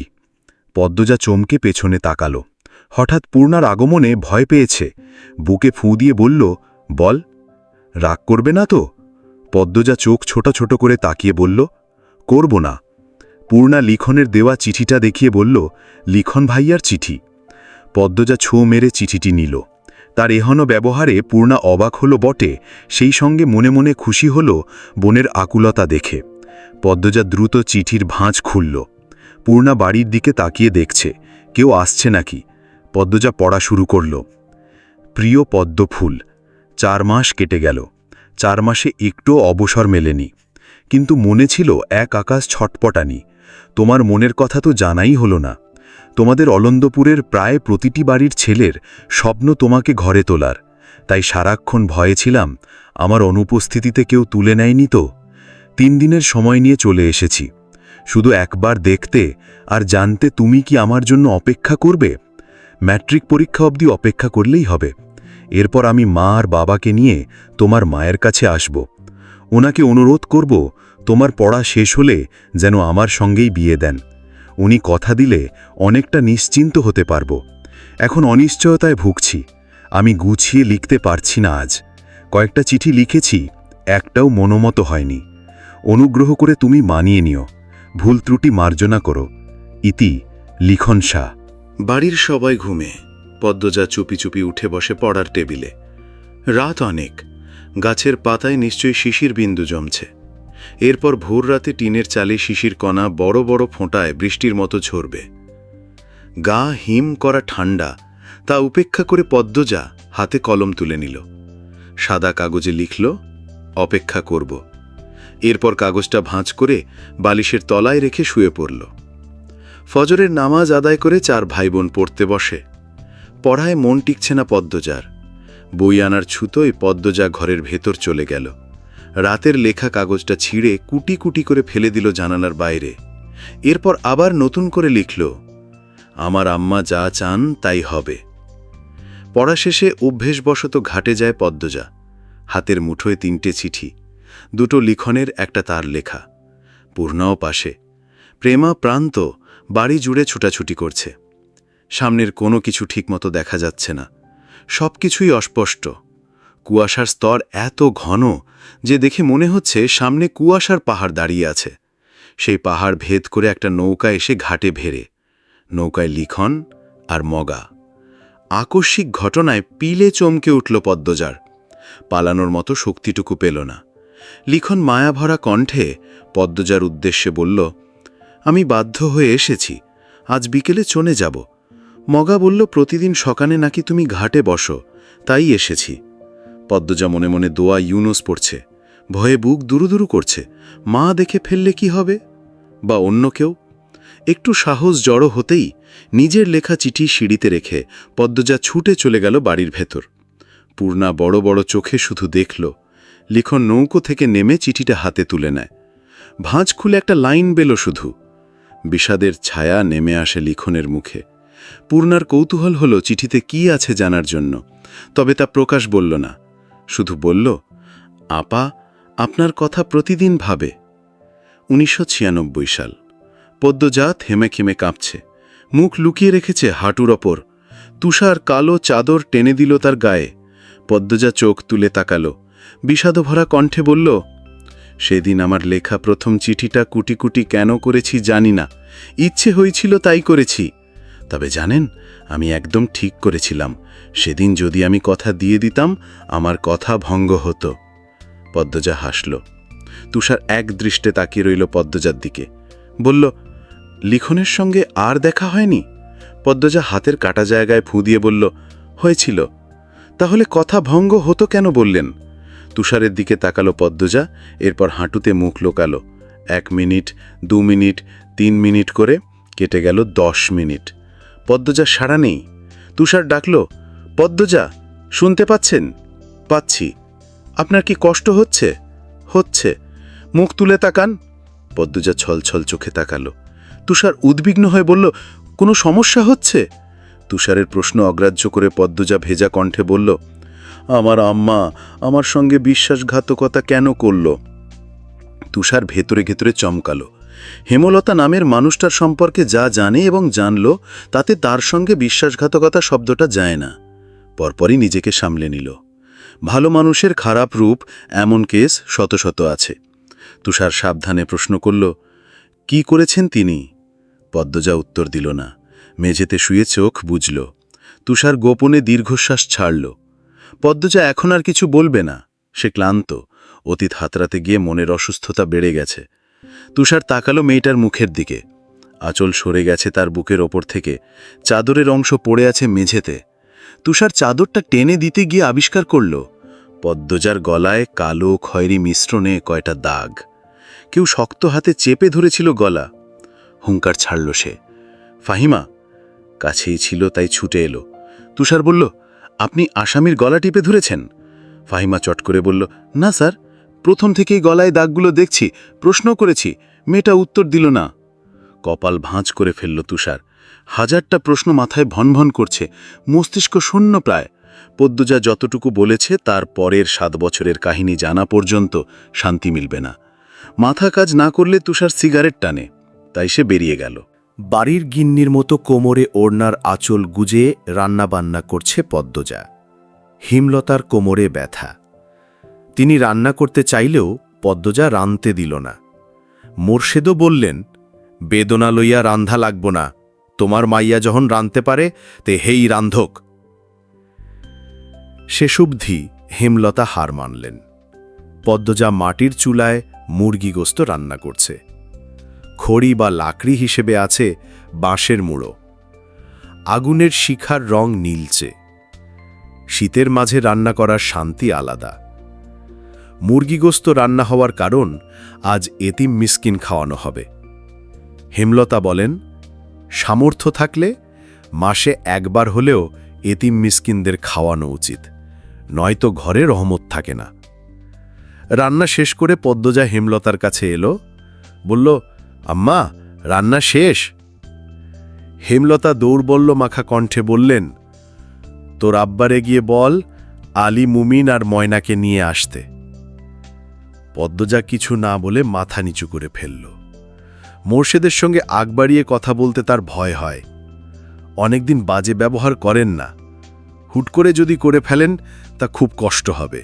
পদ্মজা চমকে পেছনে তাকালো। হঠাৎ পূর্ণার আগমনে ভয় পেয়েছে। বুকে ফুঁ দিয়ে বলল, বল। রাগ করবে না তো? পদ্মজা চোখ ছোট ছোট করে তাকিয়ে বলল, করব না। পূর্ণা লিখনের দেওয়া চিঠিটা দেখিয়ে বলল, লিখন ভাইয়ার চিঠি। পদ্মজা ছো মেরে চিঠিটি নিল। তার এহন ব্যবহারে পূর্ণা অবাক হল বটে, সেই সঙ্গে মনে মনে খুশি হল বোনের আকুলতা দেখে। পদ্মজা দ্রুত চিঠির ভাঁজ খুলল। পূর্ণা বাড়ির দিকে তাকিয়ে দেখছে কেউ আসছে নাকি। পদ্মজা পড়া শুরু করল। প্রিয় পদ্মফুল, 4 মাস কেটে গেল। 4 মাসে একটুও অবসর মেলেনি, কিন্তু মনে ছিল এক আকাশ ছটপটানি। তোমার মনের কথা তো জানাই হলো না। তোমাদের অলন্দপুরের প্রায় প্রতিটি বাড়ির ছেলের স্বপ্ন তোমাকে ঘরে তোলার, তাই সারাক্ষণ ভয়ে ছিলাম আমার অনুপস্থিতিতে কেউ তুলে নেয়নি তো। 3 দিনের সময় নিয়ে চলে এসেছি, শুধু একবার দেখতে আর জানতে তুমি কি আমার জন্য অপেক্ষা করবে। ম্যাট্রিক পরীক্ষা অবধি অপেক্ষা করলেই হবে। এরপর আমি মা আর বাবাকে নিয়ে তোমার মায়ের কাছে আসব। ওনাকে অনুরোধ করব তোমার পড়া শেষ হলে যেন আমার সঙ্গেই বিয়ে দেন। উনি কথা দিলে অনেকটা নিশ্চিন্ত হতে পারব। এখন অনিশ্চয়তায় ভুগছি, আমি গুছিয়ে লিখতে পারছি না। আজ কয়েকটা চিঠি লিখেছি, একটাও মনোমত হয়নি। অনুগ্রহ করে তুমি মানিয়ে নিও, ভুল ত্রুটি মার্জনা করো। ইতি লিখন শাহ। বাড়ির সবাই ঘুমে। পদ্মজা চুপি চুপি উঠে বসে পড়ার টেবিলে। রাত অনেক, গাছের পাতায় নিশ্চয়ই শিশির বিন্দু জমছে। এরপর ভোর রাতে টিনের চালে শিশির কণা বড় বড় ফোঁটায় বৃষ্টির মতো ঝরবে। গা হিম করা ঠান্ডা, তা উপেক্ষা করে পদ্মজা হাতে কলম তুলে নিল। সাদা কাগজে লিখল, অপেক্ষা করব। এরপর কাগজটা ভাঁজ করে বালিশের তলায় রেখে শুয়ে পড়ল। ফজরের নামাজ আদায় করে 4 ভাই বোন পড়তে বসে। পড়ায় মন টিকছে না পদ্মজার। বই আনার ছুতোয় পদ্মজা ঘরের ভেতর চলে গেল। রাতের লেখা কাগজটা ছিঁড়ে কুটি কুটি করে ফেলে দিল জানালার বাইরে। এরপর আবার নতুন করে লিখল, আমার আম্মা যা চান তাই হবে। পড়া শেষে অভ্যেসবশত ঘাটে যায় পদ্মজা। হাতের মুঠোয় 3টে চিঠি, 2টো লিখনের, একটা তার লেখা। পূর্ণাও পাশে। প্রেমা প্রান্ত বাড়ি জুড়ে ছুটাছুটি করছে। সামনের কোনো কিছু ঠিকমতো দেখা যাচ্ছে না, সব কিছুই অস্পষ্ট। কুয়াশার স্তর এত ঘন যে দেখে মনে হচ্ছে সামনে কুয়াশার পাহাড় দাঁড়িয়ে আছে। সেই পাহাড় ভেদ করে একটা নৌকা এসে ঘাটে ভেড়ে। নৌকায় লিখন আর মগা। আকস্মিক ঘটনায় পিলে চমকে উঠল পদ্মজার। পালানোর মতো শক্তিটুকু পেল না। লিখন মায়াভরা কণ্ঠে পদ্মজার উদ্দেশ্যে বলল, আমি বাধ্য হয়ে এসেছি, আজ বিকেলে চলে যাব। মগা বলল, প্রতিদিন সকালে নাকি তুমি ঘাটে বসো, তাই এসেছি। পদ্মজা মনে মনে দোয়া ইউনুস পড়ছে। ভয়ে বুক দুরুদুরু করছে। মা দেখে ফেললে কি হবে, বা অন্য কেউ। একটু সাহস জড়ো হতেই নিজের লেখা চিঠি সিঁড়িতে রেখে পদ্মজা ছুটে চলে গেল বাড়ির ভেতর। পূর্ণা বড় বড় চোখে শুধু দেখল। লিখন নৌকো থেকে নেমে চিঠিটা হাতে তুলে নেয়। ভাঁজ খুলে একটা লাইন বেল শুধু। বিষাদের ছায়া নেমে আসে লিখনের মুখে। পূর্ণার কৌতূহল হল চিঠিতে কি আছে জানার জন্য, তবে তা প্রকাশ বলল না। শুধু বলল, আপা আপনার কথা প্রতিদিন ভাবে। 1996 সাল। পদ্মজা থেমে খেমে কাঁপছে, মুখ লুকিয়ে রেখেছে হাঁটুর ওপর। তুষার কালো চাদর টেনে দিল তার গায়ে। পদ্মজা চোখ তুলে তাকালো, বিষাদভরা কণ্ঠে বলল, সেদিন আমার লেখা প্রথম চিঠিটা কুটি কুটি কেন করেছি জানি না, ইচ্ছে হয়েছিল তাই করেছি। তবে জানেন, আমি একদম ঠিক করেছিলাম, সেদিন যদি আমি কথা দিয়ে দিতাম আমার কথা ভঙ্গ হতো। পদ্মজা হাসল। তুষার এক দৃষ্টে তাকিয়ে রইল পদ্মজার দিকে, বলল, লিখনের সঙ্গে আর দেখা হয়নি? পদ্মজা হাতের কাটা জায়গায় ফু দিয়ে বলল, হয়েছিল। তাহলে কথা ভঙ্গ হতো কেন বললেন? তুষারের দিকে তাকালো পদ্মজা, এরপর হাঁটুতে মুখ লোকালো। 1 মিনিট, 2 মিনিট, 3 মিনিট করে কেটে গেল 10 মিনিট। পদ্মজা সাড়া নেই। তুষার ডাকল, পদ্মজা শুনতে পাচ্ছেন? পাচ্ছি। আপনার কি কষ্ট হচ্ছে? হচ্ছে। মুখ তুলে তাকান। পদ্মজা ছলছল চোখে তাকালো। তুষার উদ্বিগ্ন হয়ে বলল, কোনো সমস্যা হচ্ছে? তুষারের প্রশ্ন অগ্রাহ্য করে পদ্মজা ভেজা কণ্ঠে বলল, আমার আম্মা আমার সঙ্গে বিশ্বাসঘাতকতা কেন করল? তুষার ভেতরে ভেতরে চমকালো। হেমলতা নামের মানুষটার সম্পর্কে যা জানে এবং জানল, তাতে তার সঙ্গে বিশ্বাসঘাতকতা শব্দটা যায় না। পরপরই নিজেকে সামলে নিল। ভালো মানুষের খারাপ রূপ, এমন কেস শত শত আছে। তুষার সাবধানে প্রশ্ন করল, কি করেছেন তিনি? পদ্মজা উত্তর দিল না। মেঝেতে শুয়ে চোখ বুজল। তুষার গোপনে দীর্ঘশ্বাস ছাড়ল। পদ্মজা এখন আর কিছু বলবে না, সে ক্লান্ত। অতীত হাতড়াতে গিয়ে মনের অসুস্থতা বেড়ে গেছে। তুষার তাকালো মেয়েটার মুখের দিকে। আঁচল সরে গেছে তার বুকের ওপর থেকে, চাদরের অংশ পড়ে আছে মেঝেতে। তুষার চাদরটা টেনে দিতে গিয়ে আবিষ্কার করল, পদ্মজার গলায় কালো খয়েরি মিশ্রণে কয়টা দাগ। কেউ শক্ত হাতে চেপে ধরেছিল গলা। হুঙ্কার ছাড়ল সে, ফাহিমা! কাছেই ছিল তাই ছুটে এলো। তুষার বলল, আপনি আসামির গলা টিপে ধরেছেন? ফাহিমা চট করে বলল, না স্যার, প্রথম থেকেই গলায় দাগগুলো দেখছি, প্রশ্ন করেছি, মেয়েটা উত্তর দিল না। কপাল ভাঁজ করে ফেলল তুষার। হাজারটা প্রশ্ন মাথায় ভনভন করছে, মস্তিষ্ক শূন্য প্রায়। পদ্মজা যতটুকু বলেছে তার পরের 7 বছরের কাহিনী জানা পর্যন্ত শান্তি মিলবে না। মাথা কাজ না করলে তুষার সিগারেট টানে, তাই সে বেরিয়ে গেল। বাড়ির গিন্নির মতো কোমরে ওড়নার আঁচল গুজে রান্নাবান্না করছে পদ্মজা। হিমলতার কোমরে ব্যথা। তিনি রান্না করতে চাইলেও পদ্মজা রাঁধতে দিল না। মোর্শেদও বললেন, বেদনা লইয়া রান্ধা লাগব না, তোমার মাইয়া যখন রাঁধতে পারে তে হেই রান্ধক। শেষুবধি হেমলতা হার মানলেন। পদ্মজা মাটির চুলায় মুরগিগোস্ত রান্না করছে। খড়ি বা লাকড়ি হিসেবে আছে বাঁশের মুড়ো। আগুনের শিখার রং নীলচে। শীতের মাঝে রান্না করার শান্তি আলাদা। মুরগিগোস্ত রান্না হওয়ার কারণ, আজ এতিম মিসকিন খাওয়ানো হবে। হেমলতা বলেন, সামর্থ্য থাকলে মাসে একবার হলেও এতিম মিসকিনদের খাওয়ানো উচিত, নয়তো ঘরে রহমত থাকে না। রান্না শেষ করে পদ্মজা হেমলতার কাছে এলো, বলল, আম্মা রান্না শেষ? হেমলতা দৌড়বল্ল মাখা কণ্ঠে বললেন, তোর আব্বারে গিয়ে বল আলী মুমিন আর ময়নাকে নিয়ে আসতে। পদ্মজা কিছু না বলে মাথা নিচু করে ফেলল। মোর্শেদের সঙ্গে আগ বাড়িয়ে কথা বলতে তার ভয় হয়। অনেকদিন বাজে ব্যবহার করেন না, হুট করে যদি করে ফেলেন তা খুব কষ্ট হবে।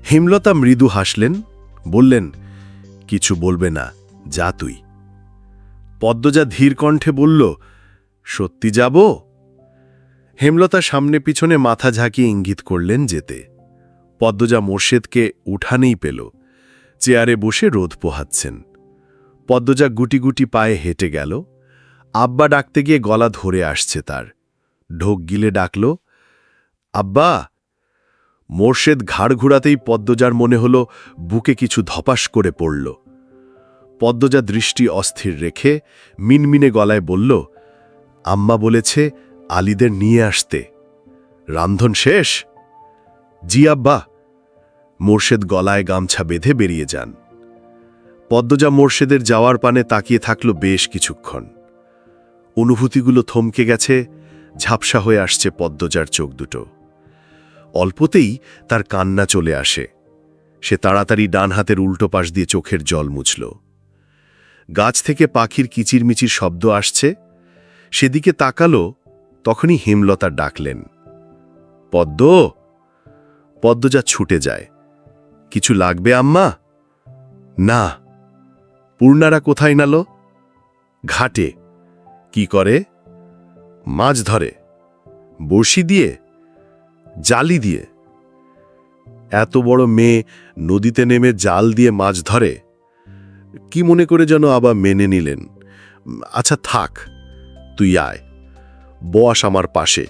হেমলতা মৃদু হাসলেন, বললেন, কিছু বলবে না, যা তুই। পদ্মজা ধীর কণ্ঠে বলল, সত্যি যাব? হেমলতা সামনে পিছনে মাথা ঝাঁকিয়ে ইঙ্গিত করলেন যেতে। পদ্মজা মোর্শেদকে উঠানেই পেল, চেয়ারে বসে রোদ পোহাচ্ছেন। পদ্মজা গুটি গুটি পায়ে হেঁটে গেল। আব্বা ডাকতে গিয়ে গলা ধরে আসছে তার। ঢোক গিলে ডাকল, আব্বা! মোর্শেদ ঘাড় ঘুরাতেই পদ্মজার মনে হল বুকে কিছু ধপাস করে পড়ল। পদ্মজা দৃষ্টি অস্থির রেখে মিনমিনে গলায় বলল, আম্মা বলেছে আলীদের নিয়ে আসতে। রান্ধন শেষ? জি আব্বা। মোর্শেদ গলায় গামছা বেঁধে বেরিয়ে যান। পদ্মজা মোর্শেদের যাওয়ার পানে তাকিয়ে থাকল বেশ কিছুক্ষণ। অনুভূতিগুলো থমকে গেছে, ঝাপসা হয়ে আসছে পদ্মজার চোখ দুটো। অল্পতেই তার কান্না চলে আসে। সে তাড়াতাড়ি ডান হাতের উল্টো পাশ দিয়ে চোখের জল মুছল। গাছ থেকে পাখির কিচিরমিচির শব্দ আসছে, সেদিকে তাকালো। তখনই হেমলতা ডাকলেন, পদ্ম। পদ্মজা ছুটে যায়। কিছু লাগবে আম্মা? না। পূর্ণারা কোথায় নালো? ঘাটে। কি করে? মাছ ধরে। বড়শি দিয়ে? জালি দিয়ে। এত বড় মেয়ে নদীতে নেমে জাল দিয়ে মাছ ধরে? কি মনে করে যেন আবার মেনে নিলেন। আচ্ছা থাক, তুই আয়, বস আমার পাশে।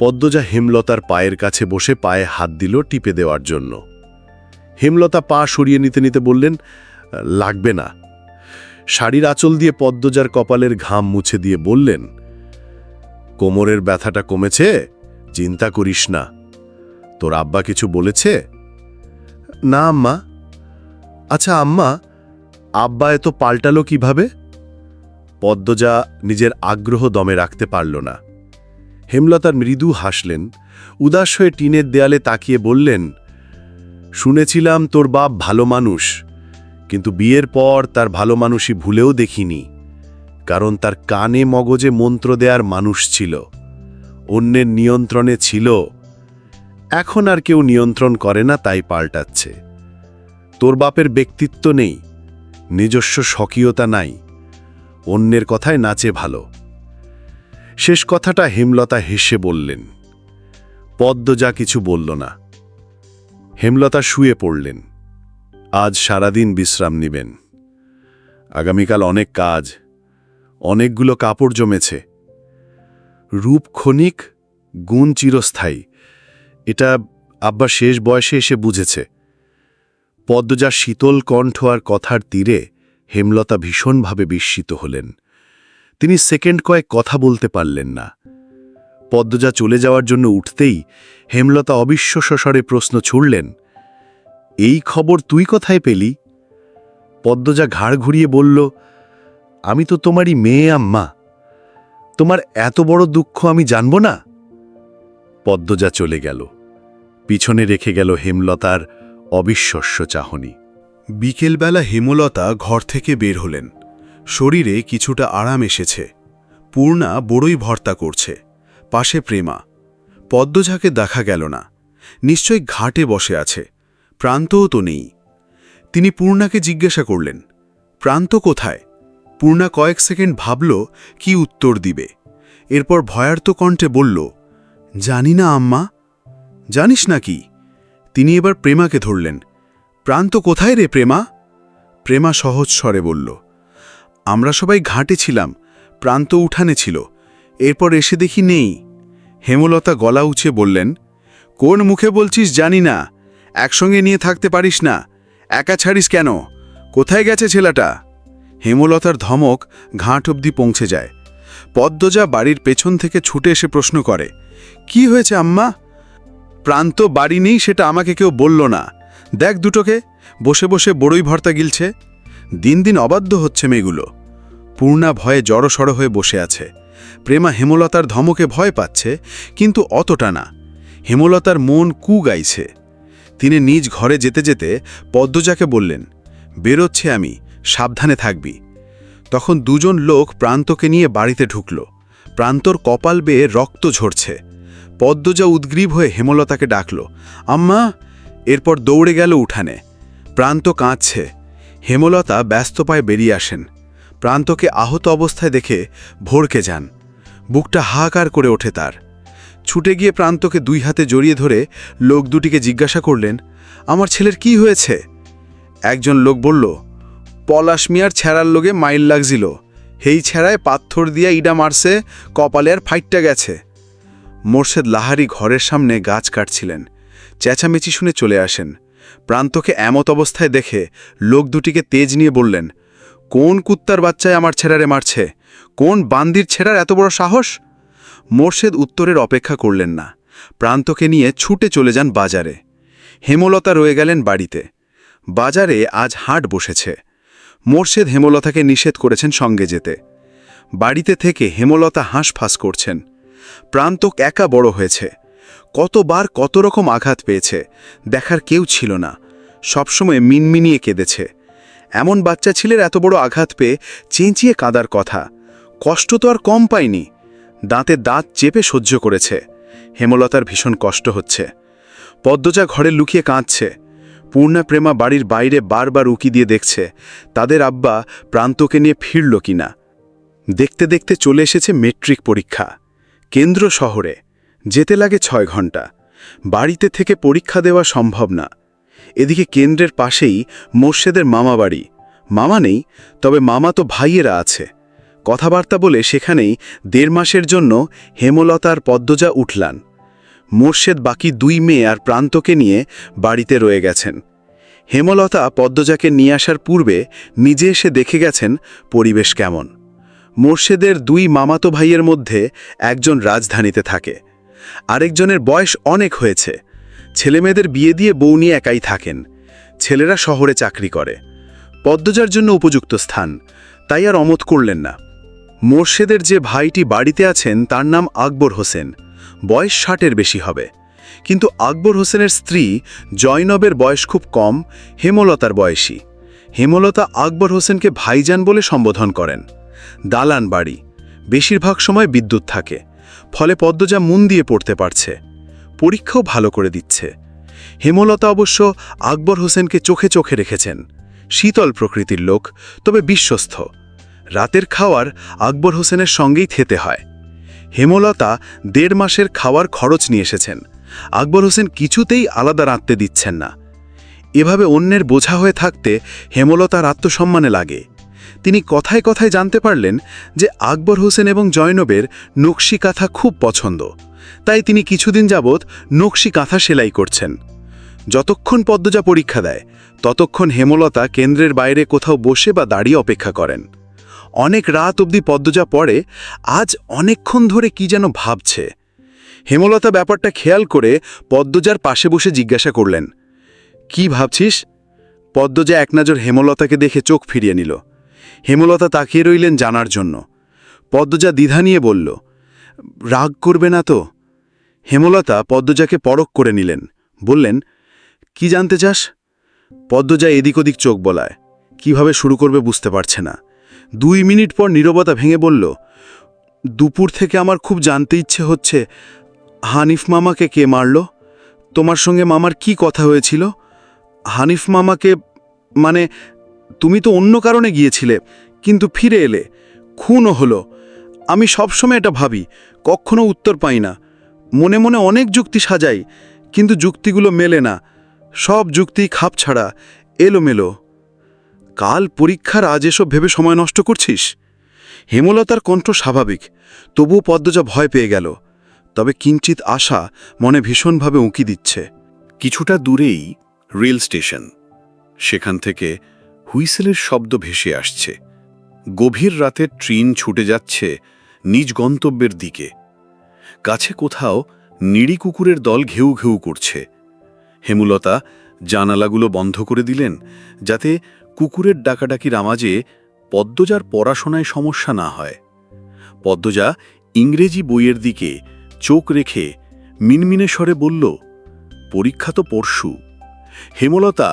পদ্মজা হেমলতার পায়ের কাছে বসে পায়ে হাত দিল টিপে দেওয়ার জন্য। হেমলতা পা সরিয়ে নিতে নিতে বললেন, লাগবে না। শাড়ির আঁচল দিয়ে পদ্মজার কপালের ঘাম মুছে দিয়ে বললেন, কোমরের ব্যথাটা কমেছে? চিন্তা করিস না। তোর আব্বা কিছু বলেছে? না আম্মা। আচ্ছা আম্মা, আব্বা এত পাল্টালো কিভাবে? পদ্মজা নিজের আগ্রহ দমে রাখতে পারল না। হেমলতার মৃদু হাসলেন, উদাস হয়ে টিনের দেয়ালে তাকিয়ে বললেন, শুনেছিলাম তোর বাপ ভালো মানুষ, কিন্তু বিয়ের পর তার ভালো মানুষই ভুলেও দেখিনি। কারণ তার কানে মগজে মন্ত্র দেয়ার মানুষ ছিল, অন্যের নিয়ন্ত্রণে ছিল। এখন আর কেউ নিয়ন্ত্রণ করে না, তাই পাল্টাচ্ছে। তোর বাপের ব্যক্তিত্ব নেই, নিজস্ব স্বকীয়তা নাই, অন্যের কথায় নাচে ভালো। শেষ কথাটা হেমলতা হেসে বললেন। পদ্মজা কিছু বলল না। হেমলতা শুয়ে পড়লেন। আজ সারাদিন বিশ্রাম নিবেন। আগামীকাল অনেক কাজ, অনেকগুলো কাপড় জমেছে। রূপ ক্ষণিক, গুণ চিরস্থায়ী, এটা আব্বা শেষ বয়সে এসে বুঝেছে। পদ্মজার শীতল কণ্ঠ আর কথার তীরে হেমলতা ভীষণভাবে বিস্মিত হলেন। তিনি সেকেন্ড কয়েক কথা বলতে পারলেন না। পদ্মজা চলে যাওয়ার জন্য উঠতেই হেমলতা অবিশ্বাস্য স্বরে প্রশ্ন ছুড়লেন, এই খবর তুই কোথায় পেলি? পদ্মজা ঘাড় ঘুরিয়ে বলল, আমি তো তোমারই মেয়ে আম্মা। তোমার এত বড় দুঃখ আমি জানব না? পদ্মজা চলে গেল। পিছনে রেখে গেল হেমলতার অবিশ্বাস্য চাহনি। বিকেলবেলা হেমলতা ঘর থেকে বের হলেন। শরীরে কিছুটা আরাম এসেছে। পূর্ণা বড়ই ভর্তা করছে, পাশে প্রেমা। পদ্মজাকে দেখা গেল না, নিশ্চয়ই ঘাটে বসে আছে। প্রান্তও তো নেই। তিনি পূর্ণাকে জিজ্ঞাসা করলেন, প্রান্ত কোথায়? পূর্ণা কয়েক সেকেন্ড ভাবল কি উত্তর দিবে। এরপর ভয়ার্ত কণ্ঠে বলল, জানি না আম্মা। জানিস না কি? তিনি এবার প্রেমাকে ধরলেন। প্রান্ত কোথায় রে প্রেমা? প্রেমা সহজ স্বরে বলল, আমরা সবাই ঘাটে ছিলাম, প্রান্ত উঠানে ছিল, এরপর এসে দেখি নেই। হেমলতা গলা উঁচে বললেন, কোন মুখে বলছিস জানি না, একসঙ্গে নিয়ে থাকতে পারিস না, একা ছাড়িস কেন? কোথায় গেছে ছেলেটা? হেমলতার ধমক ঘাট অবধি পৌঁছে যায়। পদ্মজা বাড়ির পেছন থেকে ছুটে এসে প্রশ্ন করে, কি হয়েছে আম্মা? প্রান্ত বাড়ি নেই সেটা আমাকে কেউ বলল না। দেখ দুটোকে, বসে বসে বড়ই ভর্তা গিলছে। দিন দিন অবাধ্য হচ্ছে মেয়েগুলো। পূর্ণা ভয়ে জড়সড় হয়ে বসে আছে। প্রেমা হেমলতার ধমকে ভয় পাচ্ছে, কিন্তু অতটা না। হেমলতার মন কু গাইছে। তিনি নিজ ঘরে যেতে যেতে পদ্মজাকে বললেন, বেরোচ্ছে আমি, সাবধানে থাকবি। তখন দুজন লোক প্রান্তকে নিয়ে বাড়িতে ঢুকল। প্রান্তর কপাল বেয়ে রক্ত ঝরছে। পদ্মজা উদ্গ্রীব হয়ে হেমলতাকে ডাকল, আম্মা। এরপর দৌড়ে গেল উঠানে। প্রান্ত কাঁদছে। হেমলতা ব্যস্ত পায়ে বেরিয়ে আসেন। প্রান্তকে আহত অবস্থায় দেখে ভড়কে যান। বুকটা হাহাকার করে ওঠে তার। ছুটে গিয়ে প্রান্তকে দুই হাতে জড়িয়ে ধরে লোক দুটিকে জিজ্ঞাসা করলেন, আমার ছেলের কি হয়েছে? একজন লোক বলল, পলাশ মিয়ার ছেঁড়ার লোকে মাইল লাগছিল, হেই ছেঁড়ায় পাথর দিয়া ইডা মারছে, কপালে আর ফাইটটা গেছে। মোর্শেদ লাহারি ঘরের সামনে গাছ কাটছিলেন। চেঁচামেচি শুনে চলে আসেন। প্রান্তকে এমত অবস্থায় দেখে লোক দুটিকে তেজ নিয়ে বললেন, কোন কুত্তার বাচ্চায় আমার ছেঁড়ারে মারছে? কোন বান্দির ছেঁড়ার এত বড় সাহস? মোর্শেদ উত্তরের অপেক্ষা করলেন না। প্রান্তকে নিয়ে ছুটে চলে যান বাজারে। হেমলতা রয়ে গেলেন বাড়িতে। বাজারে আজ হাট বসেছে। মোর্শেদ হেমলতাকে নিষেধ করেছেন সঙ্গে যেতে। বাড়িতে থেকে হেমলতা হাঁসফাঁস করছেন। প্রান্ত একা বড় হয়েছে। কতবার কত রকম আঘাত পেয়েছে, দেখার কেউ ছিল না। সবসময় মিনমিনিয়ে কেঁদেছে। এমন বাচ্চা ছেলের এত বড় আঘাত পেয়ে চেঁচিয়ে কাঁদার কথা। কষ্ট তো আর কম পায়নি। দাঁতে দাঁত চেপে সহ্য করেছে। হেমলতার ভীষণ কষ্ট হচ্ছে। পদ্মজা ঘরে লুকিয়ে কাঁদছে। পূর্ণা প্রেমা বাড়ির বাইরে বারবার উকি দিয়ে দেখছে তাদের আব্বা প্রান্তকে নিয়ে ফিরল কিনা। দেখতে দেখতে চলে এসেছে মেট্রিক পরীক্ষা। কেন্দ্র শহরে যেতে লাগে 6 ঘন্টা। বাড়িতে থেকে পরীক্ষা দেওয়া সম্ভব না। এদিকে কেন্দ্রের পাশেই মোর্শেদের মামা বাড়ি। মামা নেই, তবে মামাতো ভাইয়েরা আছে। কথাবার্তা বলে সেখানেই 1.5 মাসের জন্য হেমলতা আর পদ্মজা উঠলান। মোর্শেদ বাকি 2 মেয়ে আর প্রান্তকে নিয়ে বাড়িতে রয়ে গেছেন। হেমলতা পদ্মজাকে নিয়ে আসার পূর্বে নিজে এসে দেখে গেছেন পরিবেশ কেমন। মোর্শেদের 2 মামাতো ভাইয়ের মধ্যে একজন রাজধানীতে থাকে, আরেকজনের বয়স অনেক হয়েছে। ছেলেমেয়েদের বিয়ে দিয়ে বউ নিয়ে একাই থাকেন। ছেলেরা শহরে চাকরি করে। পদ্মজার জন্য উপযুক্ত স্থান, তাই আর অমত করলেন না। মোর্শেদের যে ভাইটি বাড়িতে আছেন তার নাম আকবর হোসেন। বয়স 60-এর বেশি হবে। কিন্তু আকবর হোসেনের স্ত্রী জয়নবের বয়স খুব কম, হেমলতার বয়সী। হেমলতা আকবর হোসেনকে ভাইজান বলে সম্বোধন করেন। দালান বাড়ি, বেশিরভাগ সময় বিদ্যুৎ থাকে, ফলে পদ্মজা মন দিয়ে পড়তে পারছে। পরীক্ষাও ভালো করে দিচ্ছে। হেমলতা অবশ্য আকবর হোসেনকে চোখে চোখে রেখেছেন। শীতল প্রকৃতির লোক, তবে বিশ্বস্ত। রাতের খাওয়ার আকবর হোসেনের সঙ্গেই খেতে হয়। হেমলতা 1.5 মাসের খাওয়ার খরচ নিয়ে এসেছেন। আকবর হোসেন কিছুতেই আলাদা রাঁধতে দিচ্ছেন না। এভাবে অন্যের বোঝা হয়ে থাকতে হেমলতার আত্মসম্মানে লাগে। তিনি কথায় কথায় জানতে পারলেন যে আকবর হোসেন এবং জয়নবের নকশি কাঁথা খুব পছন্দ। তাই তিনি কিছুদিন যাবৎ নকশি কাঁথা সেলাই করছেন। যতক্ষণ পদ্মজা পরীক্ষা দেয় ততক্ষণ হেমলতা কেন্দ্রের বাইরে কোথাও বসে বা দাঁড়িয়ে অপেক্ষা করেন। অনেক রাত অবধি পদ্মজা পড়ে আজ অনেকক্ষণ ধরে কি যেন ভাবছে। হেমলতা ব্যাপারটা খেয়াল করে পদ্মজার পাশে বসে জিজ্ঞাসা করলেন, কি ভাবছিস? পদ্মজা এক নজর হেমলতাকে দেখে চোখ ফিরিয়ে নিল। হেমলতা তাকিয়ে রইলেন জানার জন্য। পদ্মজা দ্বিধা নিয়ে বলল, রাগ করবে না তো? হেমলতা পদ্মজাকে পরখ করে নিলেন, বললেন, কি জানতে চাস? পদ্মজা এদিক ওদিক চোখ বলায়, কিভাবে শুরু করবে বুঝতে পারছে না। 2 মিনিট পর নীরবতা ভেঙে বলল, দুপুর থেকে আমার খুব জানতে ইচ্ছে হচ্ছে, হানিফ মামাকে কে মারল? তোমার সঙ্গে মামার কি কথা হয়েছিল? হানিফ মামাকে মানে, তুমি তো অন্য কারণে গিয়েছিলে, কিন্তু ফিরে এলে, খুনও হলো। আমি সবসময় এটা ভাবি, কখনো উত্তর পাই না। মনে মনে অনেক যুক্তি সাজাই, কিন্তু যুক্তিগুলো মেলে না। সব যুক্তি খাপছাড়া, এলোমেলো। কাল পরীক্ষার আজ এসব ভেবে সময় নষ্ট করছিস? হেমলতার কণ্ঠ স্বাভাবিক, তবুও পদ্মজা ভয় পেয়ে গেল। তবে কিঞ্চিত আশা মনে ভীষণভাবে উঁকি দিচ্ছে। কিছুটা দূরেই রেল স্টেশন। সেখান থেকে হুইসেলের শব্দ ভেসে আসছে। গভীর রাতে ট্রেন ছুটে যাচ্ছে নিজ গন্তব্যের দিকে। কাছে কোথাও নিড়ি কুকুরের দল ঘেউ ঘেউ করছে। হেমলতা জানালাগুলো বন্ধ করে দিলেন, যাতে কুকুরের ডাকাডাকির আওয়াজে পদ্মজার পড়াশোনায় সমস্যা না হয়। পদ্মজা ইংরেজি বইয়ের দিকে চোখ রেখে মিনমিনে স্বরে বলল, পরীক্ষা তো পরশু। হেমলতা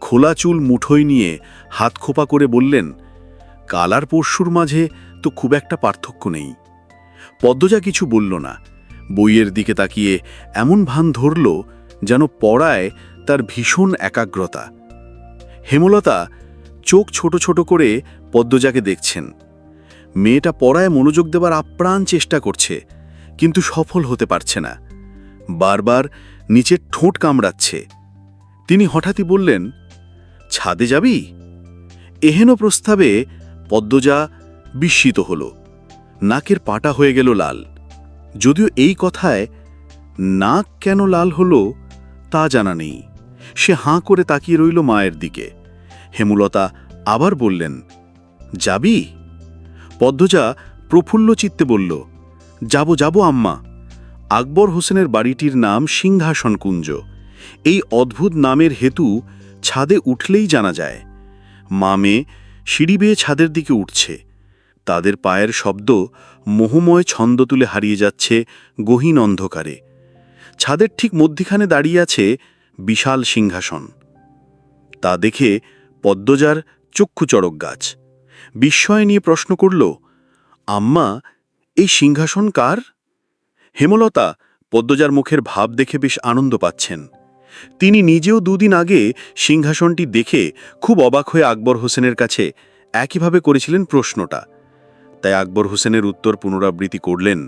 খোলা চুল মুঠোয় নিয়ে হাত খোপা করে বললেন, কাল আর পরশুর মাঝে তো খুব একটা পার্থক্য নেই। পদ্মজা কিছু বলল না। বইয়ের দিকে তাকিয়ে এমন ভান ধরল যেন পড়ায় তার ভীষণ একাগ্রতা। হেমলতা চোখ ছোট ছোট করে পদ্মজাকে দেখছেন। মেয়েটা পড়ায় মনোযোগ দেবার আপ্রাণ চেষ্টা করছে, কিন্তু সফল হতে পারছে না। বারবার নিচের ঠোঁট কামড়াচ্ছে। তিনি হঠাৎই বললেন, ছাদে যাবি? এহেন প্রস্তাবে পদ্মজা বিস্মিত হল। নাকের পাটা হয়ে গেল লাল। যদিও এই কথায় নাক কেন লাল হল তা জানা নেই। সে হাঁ করে তাকিয়ে রইল মায়ের দিকে। হেমলতা আবার বললেন, যাবি? পদ্মজা প্রফুল্ল চিত্তে বলল, যাব যাব আম্মা। আকবর হোসেনের বাড়িটির নাম সিংহাসন কুঞ্জ। এই অদ্ভুত নামের হেতু ছাদে উঠলেই জানা যায়। মা মেয়ে সিঁড়ি বেয়ে ছাদের দিকে উঠছে। তাদের পায়ের শব্দ মোহময় ছন্দ তুলে হারিয়ে যাচ্ছে গহীন অন্ধকারে। ছাদের ঠিক মধ্যিখানে দাঁড়িয়ে আছে বিশাল সিংহাসন। তা দেখে পদ্মজার চক্ষু চড়ক গাছ। বিস্ময় নিয়ে প্রশ্ন করল, আম্মা, এই সিংহাসন কার? হেমলতা পদ্মজার মুখের ভাব দেখে বেশ আনন্দ পাচ্ছেন। তিনি নিজেও 2 দিন আগে সিংহাসনটি দেখে খুব অবাক হয়ে আকবর হোসেনের কাছে একইভাবে করেছিলেন প্রশ্নটা। তাই আকবর হোসেনের উত্তর পুনরাবৃত্তি করলেন,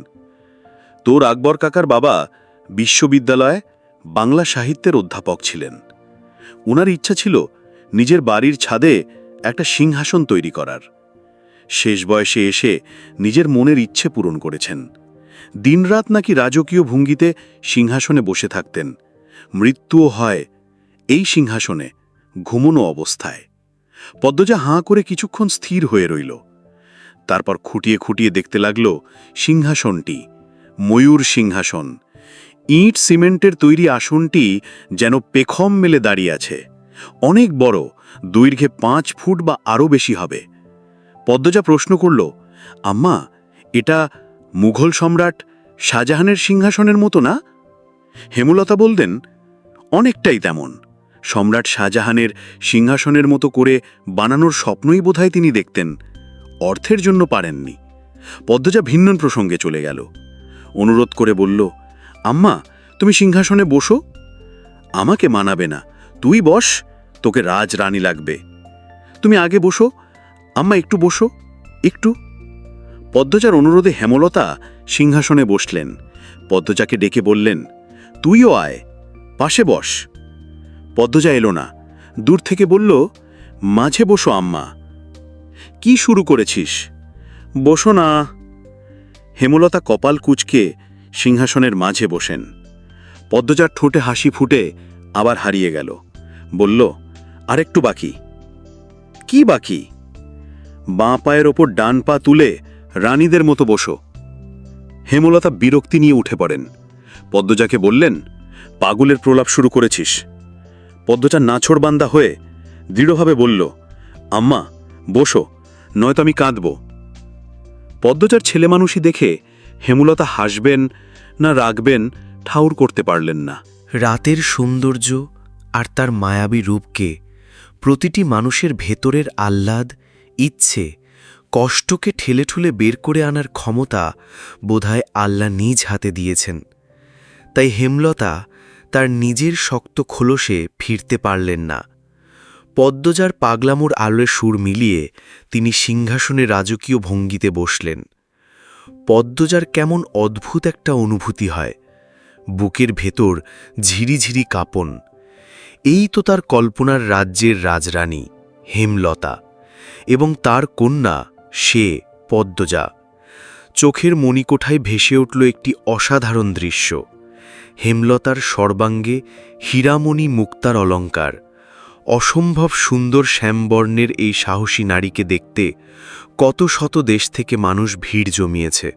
তোর আকবর কাকার বাবা বিশ্ববিদ্যালয়ে বাংলা সাহিত্যের অধ্যাপক ছিলেন। ওনার ইচ্ছা ছিল নিজের বাড়ির ছাদে একটা সিংহাসন তৈরি করার। শেষ বয়সে এসে নিজের মনের ইচ্ছে পূরণ করেছেন। দিনরাত নাকি রাজকীয় ভঙ্গিতে সিংহাসনে বসে থাকতেন। মৃত্যুও হয় এই সিংহাসনে, ঘুমনো অবস্থায়। পদ্মজা হাঁ করে কিছুক্ষণ স্থির হয়ে রইল। তারপর খুঁটিয়ে খুঁটিয়ে দেখতে লাগল সিংহাসনটি, ময়ূর সিংহাসন। ইট সিমেন্টের তৈরি আসনটি যেন পেখম মেলে দাঁড়িয়ে আছে। অনেক বড়, দৈর্ঘ্যে 5 ফুট বা আরও বেশি হবে। পদ্মজা প্রশ্ন করল, আম্মা, এটা মুঘল সম্রাট শাহজাহানের সিংহাসনের মতো না? হেমলতা বললেন, অনেকটাই তেমন। সম্রাট শাহজাহানের সিংহাসনের মতো করে বানানোর স্বপ্নই বোধহয় তিনি দেখতেন, অর্থের জন্য পারেননি। পদ্মজা ভিন্ন প্রসঙ্গে চলে গেল। অনুরোধ করে বলল, আম্মা, তুমি সিংহাসনে বসো। আমাকে মানাবে না, তুই বস, তোকে রাজরানী লাগবে। তুমি আগে বসো, আম্মা, একটু বসো, একটু। পদ্মজার অনুরোধে হেমলতা সিংহাসনে বসলেন। পদ্মজাকে ডেকে বললেন, তুইও আয়, পাশে বস। পদ্মজা এলো না, দূর থেকে বলল, মাঝে বসো আম্মা। কি শুরু করেছিস? বসো না। হেমলতা কপাল কুঁচকে সিংহাসনের মাঝে বসেন। পদ্মজার ঠোঁটে হাসি ফুটে আবার হারিয়ে গেল। বলল, আরেকটু বাকি। কি বাকি? বাঁ পায়ের ওপর ডান পা তুলে রানীদের মতো বসো। হেমলতা বিরক্তি নিয়ে উঠে পড়েন। পদ্মজাকে বললেন, পাগলের প্রলাপ শুরু করেছিস। পদ্মজা নাছোড়বান্দা হয়ে দৃঢ়ভাবে বলল, আম্মা, বসো, নয়তো আমি কাঁদব। পদ্মজার ছেলেমানুষি দেখে হেমলতা হাসবেন না রাগবেন ঠাউর করতে পারলেন না। রাতের সৌন্দর্য আর তার মায়াবী রূপকে, প্রতিটি মানুষের ভেতরের আহ্লাদ, ইচ্ছে, কষ্টকে ঠেলে ঠুলে বের করে আনার ক্ষমতা বোধহয় আল্লাহ নিজ হাতে দিয়েছেন। তাই হেমলতা তার নিজের শক্ত খোলসে ফিরতে পারলেন না। পদ্মজার পাগলামোর আলোয় সুর মিলিয়ে তিনি সিংহাসনে রাজকীয় ভঙ্গিতে বসলেন। পদ্মজার কেমন অদ্ভুত একটা অনুভূতি হয়, বুকের ভেতর ঝিরিঝিরি কাঁপন। এই তো তার কল্পনার রাজ্যের রাজরানী হেমলতা এবং তার কন্যা সে পদ্মজা। চোখের মণিকোঠায় ভেসে উঠল একটি অসাধারণ দৃশ্য। হেমলতার সর্বাঙ্গে হীরামণি মুক্তার অলঙ্কার। অসম্ভব সুন্দর শ্যামবর্ণের এই সাহসী নারীকে দেখতে কত শত দেশ থেকে মানুষ ভিড় জমিয়েছে,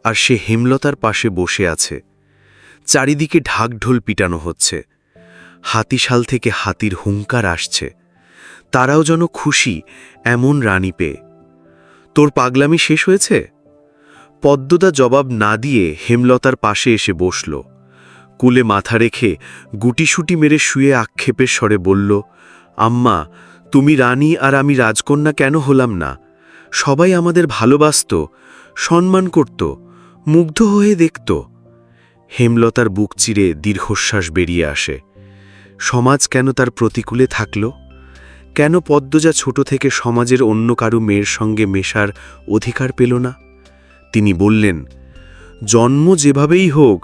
আর সে হেমলতার পাশে বসে আছে। চারিদিকে ঢাকঢোল পিটানো হচ্ছে, হাতিশাল থেকে হাতির হুঙ্কার আসছে। তারাও যেন খুশি এমন রানী পেয়ে। তোর পাগলামি শেষ হয়েছে? পদ্মদা জবাব না দিয়ে হেমলতার পাশে এসে বসল। কুলে মাথা রেখে গুটিসুটি মেরে শুয়ে আক্ষেপের স্বরে বলল, আম্মা, তুমি রানী আর আমি রাজকন্যা কেন হলাম না? সবাই আমাদের ভালোবাসত, সম্মান করত, মুগ্ধ হয়ে দেখত। হেমলতার বুক চিরে দীর্ঘশ্বাস বেরিয়ে আসে। সমাজ কেন তার প্রতিকূলে থাকল? কেন পদ্মজা ছোট থেকে সমাজের অন্য কারো মেয়ের সঙ্গে মেশার অধিকার পেল না? তিনি বললেন, জন্ম যেভাবেই হোক,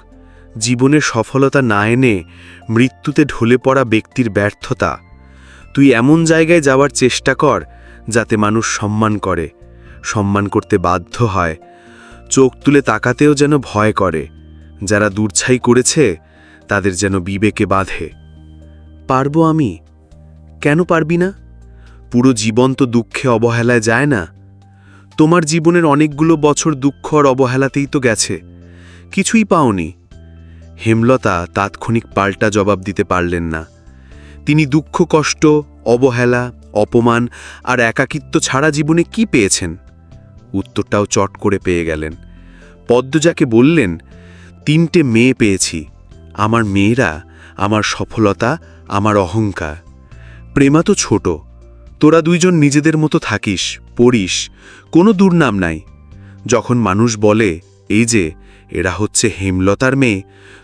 জীবনে সফলতা না এনে মৃত্যুতে ঢলে পড়া ব্যক্তির ব্যর্থতা। তুই এমন জায়গায় যাওয়ার চেষ্টা কর যাতে মানুষ সম্মান করে, সম্মান করতে বাধ্য হয়, চোখ তুলে তাকাতেও যেন ভয় করে। যারা দূরছাই করেছে তাদের যেন বিবেকে বাঁধে। পারবো আমি? কেন পারবি না? পুরো জীবন তো দুঃখে অবহেলায় যায় না। তোমার জীবনের অনেকগুলো বছর দুঃখ আর অবহেলাতেই তো গেছে, কিছুই পাওনি। হেমলতা তাৎক্ষণিক পাল্টা জবাব দিতে পারলেন না। তিনি দুঃখ, কষ্ট, অবহেলা, অপমান আর একাকিত্ব ছাড়া জীবনে কি পেয়েছেন? উত্তরটাও চট করে পেয়ে গেলেন। পদ্মজাকে বললেন, 3টে মেয়ে পেয়েছি, আমার মেয়েরা, আমার সফলতা, আমার অহংকার। প্রেমা তো ছোট, তোরা দুইজন নিজেদের মতো থাকিস, পড়িস, কোনো দুর্নাম নাই। যখন মানুষ বলে এই যে এরা হচ্ছে হেমলতার মেয়ে,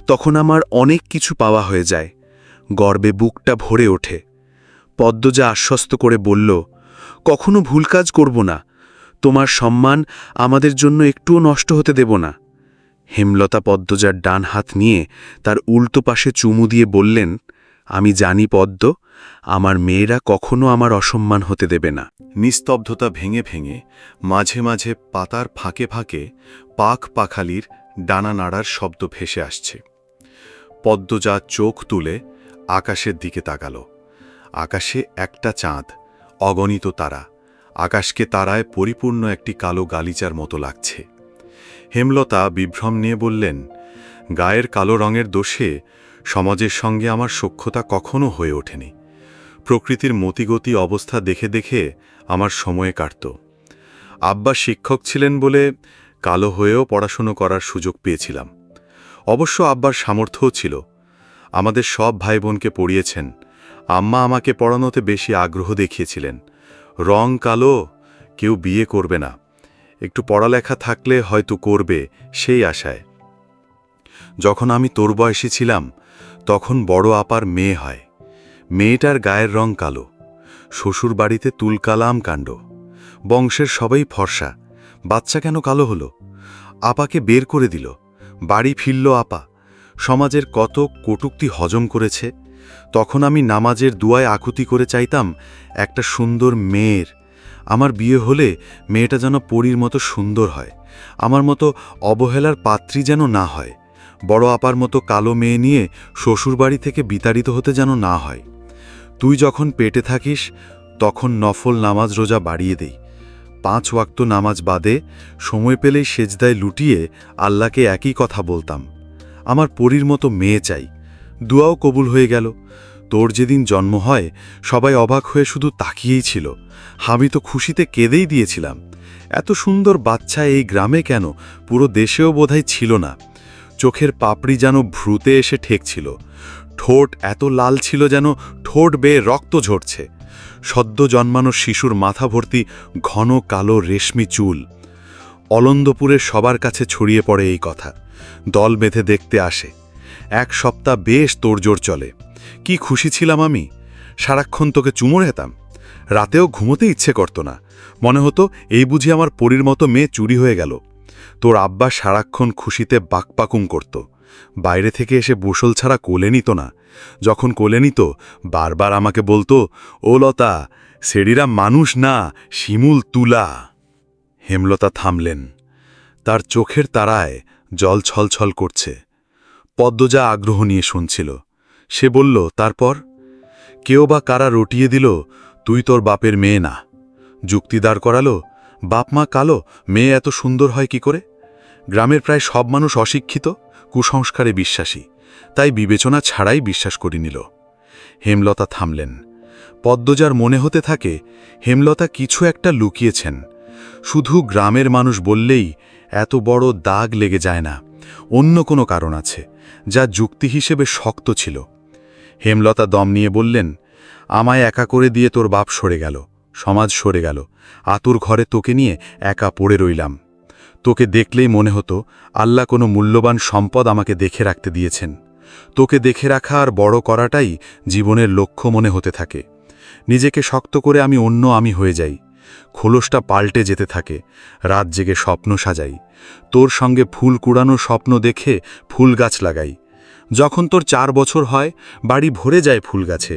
তখন আমার অনেক কিছু পাওয়া হয়ে যায়, গর্বে বুকটা ভরে ওঠে। পদ্মজা আশ্বস্ত করে বলল, কখনো ভুল কাজ করব না, তোমার সম্মান আমাদের জন্য একটুও নষ্ট হতে দেব না। হেমলতা পদ্মজার ডান হাত নিয়ে তার উল্টো পাশে চুমু দিয়ে বললেন, আমি জানি পদ্ম, আমার মেয়েরা কখনো আমার অসম্মান হতে দেবে না। নিস্তব্ধতা ভেঙে ভেঙে মাঝে মাঝে পাতার ফাঁকে ফাঁকে পাখ পাখালির ডানা নাড়ার শব্দ ভেসে আসছে। পদ্মজা চোখ তুলে আকাশের দিকে তাকাল। আকাশে একটা চাঁদ, অগণিত তারা, আকাশকে তারায় পরিপূর্ণ একটি কালো গালিচার মতো লাগছে। হেমলতা বিভ্রম নিয়ে বললেন, গায়ের কালো রঙের দোষে সমাজের সঙ্গে আমার সখ্যতা কখনো হয়ে ওঠেনি। প্রকৃতির মতিগতি অবস্থা দেখে দেখে আমার সময়ে কাটত। আব্বা শিক্ষক ছিলেন বলে কালো হয়েও পড়াশুনো করার সুযোগ পেয়েছিলাম। অবশ্য আব্বার সামর্থ্যও ছিল, আমাদের সব ভাই বোনকে পড়িয়েছেন। আম্মা আমাকে পড়ানোতে বেশি আগ্রহ দেখিয়েছিলেন। রং কালো, কেউ বিয়ে করবে না, একটু পড়ালেখা থাকলে হয়তো করবে, সেই আশায়। যখন আমি তোর বয়সী ছিলাম তখন বড় আপার মেয়ে হয়। মেয়েটার গায়ের রং কালো, শ্বশুর বাড়িতে তুলকালাম কাণ্ড, বংশের সবাই ফর্সা, বাচ্চা কেন কালো হলো? আপাকে বের করে দিল, বাড়ি ফিরল আপা। সমাজের কত কটূক্তি হজম করেছে। তখন আমি নামাজের দুয়ায় আকুতি করে চাইতাম একটা সুন্দর মেয়ের, আমার বিয়ে হলে মেয়েটা যেন পরীর মতো সুন্দর হয়, আমার মতো অবহেলার পাত্রী যেন না হয়, বড় আপার মতো কালো মেয়ে নিয়ে শ্বশুরবাড়ি থেকে বিতাড়িত হতে যেন না হয়। তুই যখন পেটে থাকিস তখন নফল নামাজ রোজা বাড়িয়ে দেই, 5 ওয়াক্ত নামাজ বাদে সময় পেলেই সেজদায় লুটিয়ে আল্লাহকে একই কথা বলতাম, আমার পরীর মতো মেয়ে চাই। দুয়াও কবুল হয়ে গেল। তোর যেদিন জন্ম হয় সবাই অবাক হয়ে শুধু তাকিয়েই ছিল, আমি তো খুশিতে কেঁদেই দিয়েছিলাম। এত সুন্দর বাচ্চা এই গ্রামে কেন, পুরো দেশেও বোধহয় ছিল না। চোখের পাপড়ি যেন ভ্রুতে এসে ঠেকছিল, ঠোঁট এত লাল ছিল যেন ঠোঁট বেয়ে রক্ত ঝরছে। সদ্য জন্মানো শিশুর মাথা ভর্তি ঘন কালো রেশমি চুল। অলন্দপুরের সবার কাছে ছড়িয়ে পড়ে এই কথা, দল বেঁধে দেখতে আসে। 1 সপ্তাহ বেশ তোড়জোড় চলে। কি খুশি ছিলাম আমি, সারাক্ষণ তোকে চুমো হেতাম, রাতেও ঘুমোতে ইচ্ছে করত না, মনে হতো এই বুঝি আমার পরীর মতো মেয়ে চুরি হয়ে গেল। তোর আব্বা সারাক্ষণ খুশিতে বাকপাকুম করত, বাইরে থেকে এসে গোসল ছাড়া কোলে নিত না। যখন কোলে নিত বারবার আমাকে বলতো, ও লতা, সেডিরা মানুষ না, শিমুল তুলা। হেমলতা থামলেন, তার চোখের তারায় জল ছলছল করছে। পদ্মজা আগ্রহ নিয়ে শুনছিল। সে বলল, তারপর? কেউ বা কারা রটিয়ে দিল তুই তোর বাপের মেয়ে না, যুক্তি দাঁড় করালো, বাপ মা কালো, মেয়ে এত সুন্দর হয় কি করে? গ্রামের প্রায় সব মানুষ অশিক্ষিত, কুসংস্কারে বিশ্বাসী, তাই বিবেচনা ছাড়াই বিশ্বাস করে নিল। হেমলতা থামলেন। পদ্মজার মনে হতে থাকে হেমলতা কিছু একটা লুকিয়েছেন। শুধু গ্রামের মানুষ বললেই এত বড় দাগ লেগে যায় না, অন্য কোনো কারণ আছে যা যুক্তি হিসেবে শক্ত ছিল। হেমলতা দম নিয়ে বললেন, আমায় একা করে দিয়ে তোর বাপ সরে গেল, সমাজ সরে গেল, আতুর ঘরে তোকে নিয়ে একা পড়ে রইলাম। তোকে দেখলেই মনে হতো আল্লাহ কোনো মূল্যবান সম্পদ আমাকে দেখে রাখতে দিয়েছেন। তোকে দেখে রাখা আর বড় করাটাই জীবনের লক্ষ্য মনে হতে থাকে। নিজেকে শক্ত করে আমি অন্য আমি হয়ে যাই, খোলসটা পাল্টে যেতে থাকে, রাত জেগে স্বপ্ন সাজাই, তোর সঙ্গে ফুল কুড়ানোর স্বপ্ন দেখে ফুল গাছ লাগাই। যখন তোর 4 বছর হয় বাড়ি ভরে যায় ফুল গাছে।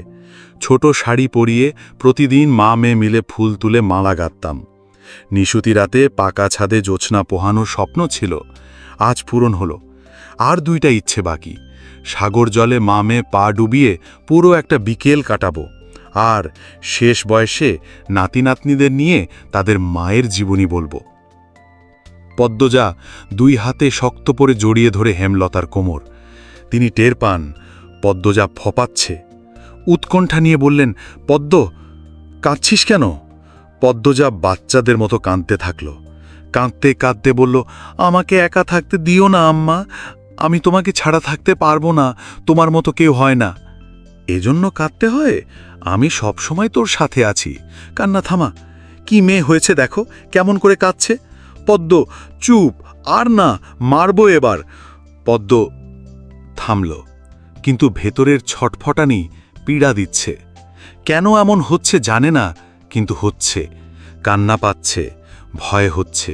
ছোট শাড়ি পরিয়ে প্রতিদিন মা মেয়ে মিলে ফুল তুলে মালা গাঁথতাম। নিশুতি রাতে পাকা ছাদে জোছনা পোহানোর স্বপ্ন ছিল, আজ পূরণ হলো। আর 2টা ইচ্ছে বাকি, সাগর জলে মা মেয়ে পা ডুবিয়ে পুরো একটা বিকেল কাটাবো, আর শেষ বয়সে নাতি নাতনিদের নিয়ে তাদের মায়ের জীবনী বলবো। পদ্মজা 2 হাতে শক্ত করে জড়িয়ে ধরে হেমলতার কোমর। তিনি টের পান পদ্মজা ফপাচ্ছে। উৎকণ্ঠা নিয়ে বললেন, পদ্ম, কাঁদছিস কেন? পদ্মজা বাচ্চাদের মতো কাঁদতে থাকল। কাঁদতে কাঁদতে বলল, আমাকে একা থাকতে দিও না আম্মা, আমি তোমাকে ছাড়া থাকতে পারবো না, তোমার মতো কেউ হয় না। এজন্য কাঁদতে হয়? আমি সবসময় তোর সাথে আছি। কান্না থামা। কি মেয়ে হয়েছে দেখো, কেমন করে কাঁদছে। পদ্ম, চুপ, আর না, মারবো এবার। পদ্ম থামল, কিন্তু ভেতরের ছটফটানি পীড়া দিচ্ছে। কেন এমন হচ্ছে জানে না, কিন্তু হচ্ছে। কান্না পাচ্ছে, ভয় হচ্ছে।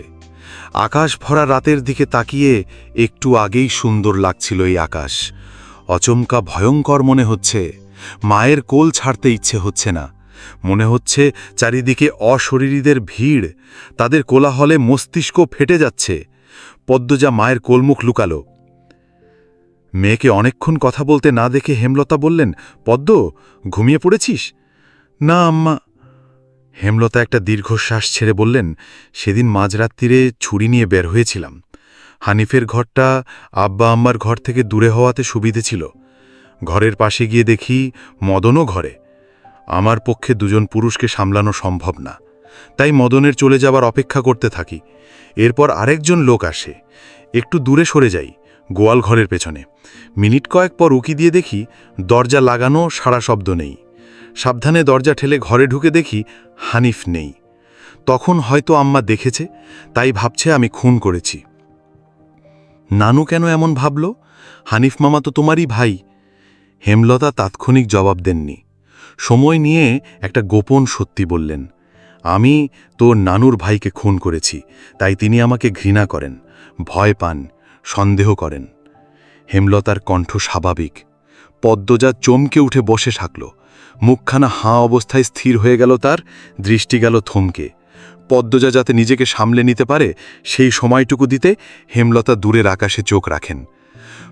আকাশ ভরা রাতের দিকে তাকিয়ে একটু আগেই সুন্দর লাগছিল এই আকাশ। অচমকা ভয়ঙ্কর মনে হচ্ছে। মায়ের কোল ছাড়তে ইচ্ছে হচ্ছে না। মনে হচ্ছে চারিদিকে অশরীরীদের ভিড়, তাদের কোলাহলে মস্তিষ্ক ফেটে যাচ্ছে। পদ্মজা মায়ের কোলমুখ লুকালো। মেয়েকে অনেকক্ষণ কথা বলতে না দেখে হেমলতা বললেন, পদ্ম, ঘুমিয়ে পড়েছিস? না আম্মা। হেমলতা একটা দীর্ঘশ্বাস ছেড়ে বললেন, সেদিন মাঝরাত্রিরে ছুরি নিয়ে বের হয়েছিলাম। হানিফের ঘরটা আব্বা আম্মার ঘর থেকে দূরে হওয়াতে সুবিধে ছিল। ঘরের পাশে গিয়ে দেখি মদনও ঘরে। আমার পক্ষে দুজন পুরুষকে সামলানো সম্ভব না, তাই মদনের চলে যাবার অপেক্ষা করতে থাকি। এরপর আরেকজন লোক আসে। একটু দূরে সরে যাই, গোয়াল ঘরের পেছনে। মিনিট কয়েক পর উকি দিয়ে দেখি দরজা লাগানো, সাড়া শব্দ নেই। সাবধানে দরজা ঠেলে ঘরে ঢুকে দেখি হানিফ নেই। তখন হয়তো আম্মা দেখেছে, তাই ভাবছে আমি খুন করেছি। নানু কেন এমন ভাবল? হানিফ মামা তো তোমারই ভাই। হেমলতা তাৎক্ষণিক জবাব দেননি। সময় নিয়ে একটা গোপন সত্যি বললেন, আমি তোর নানুর ভাইকে খুন করেছি, তাই তিনি আমাকে ঘৃণা করেন, ভয় পান, সন্দেহ করেন। হেমলতার কণ্ঠ স্বাভাবিক। পদ্মজা চমকে উঠে বসে থাকল। মুখখানা হাঁ অবস্থায় স্থির হয়ে গেল, তার দৃষ্টি গেল থমকে। পদ্মজা যাতে নিজেকে সামলে নিতে পারে সেই সময়টুকু দিতে হেমলতা দূরের আকাশে চোখ রাখেন।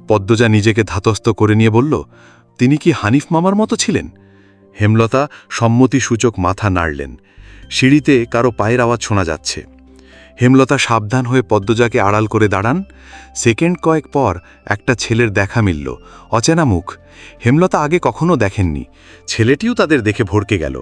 পদ্মজা নিজেকে ধাতস্থ করে নিয়ে বলল, তিনি কি হানিফ মামার মতো ছিলেন? হেমলতা সম্মতিসূচক মাথা নাড়লেন। সিঁড়িতে কারো পায়ের আওয়াজ শোনা যাচ্ছে। হেমলতা সাবধান হয়ে পদ্মজাকে আড়াল করে দাঁড়ান। সেকেন্ড কয়েক পর একটা ছেলের দেখা মিলল, অচেনা মুখ। হেমলতা আগে কখনো দেখেননি। ছেলেটিও তাদের দেখে ভড়কে গেল।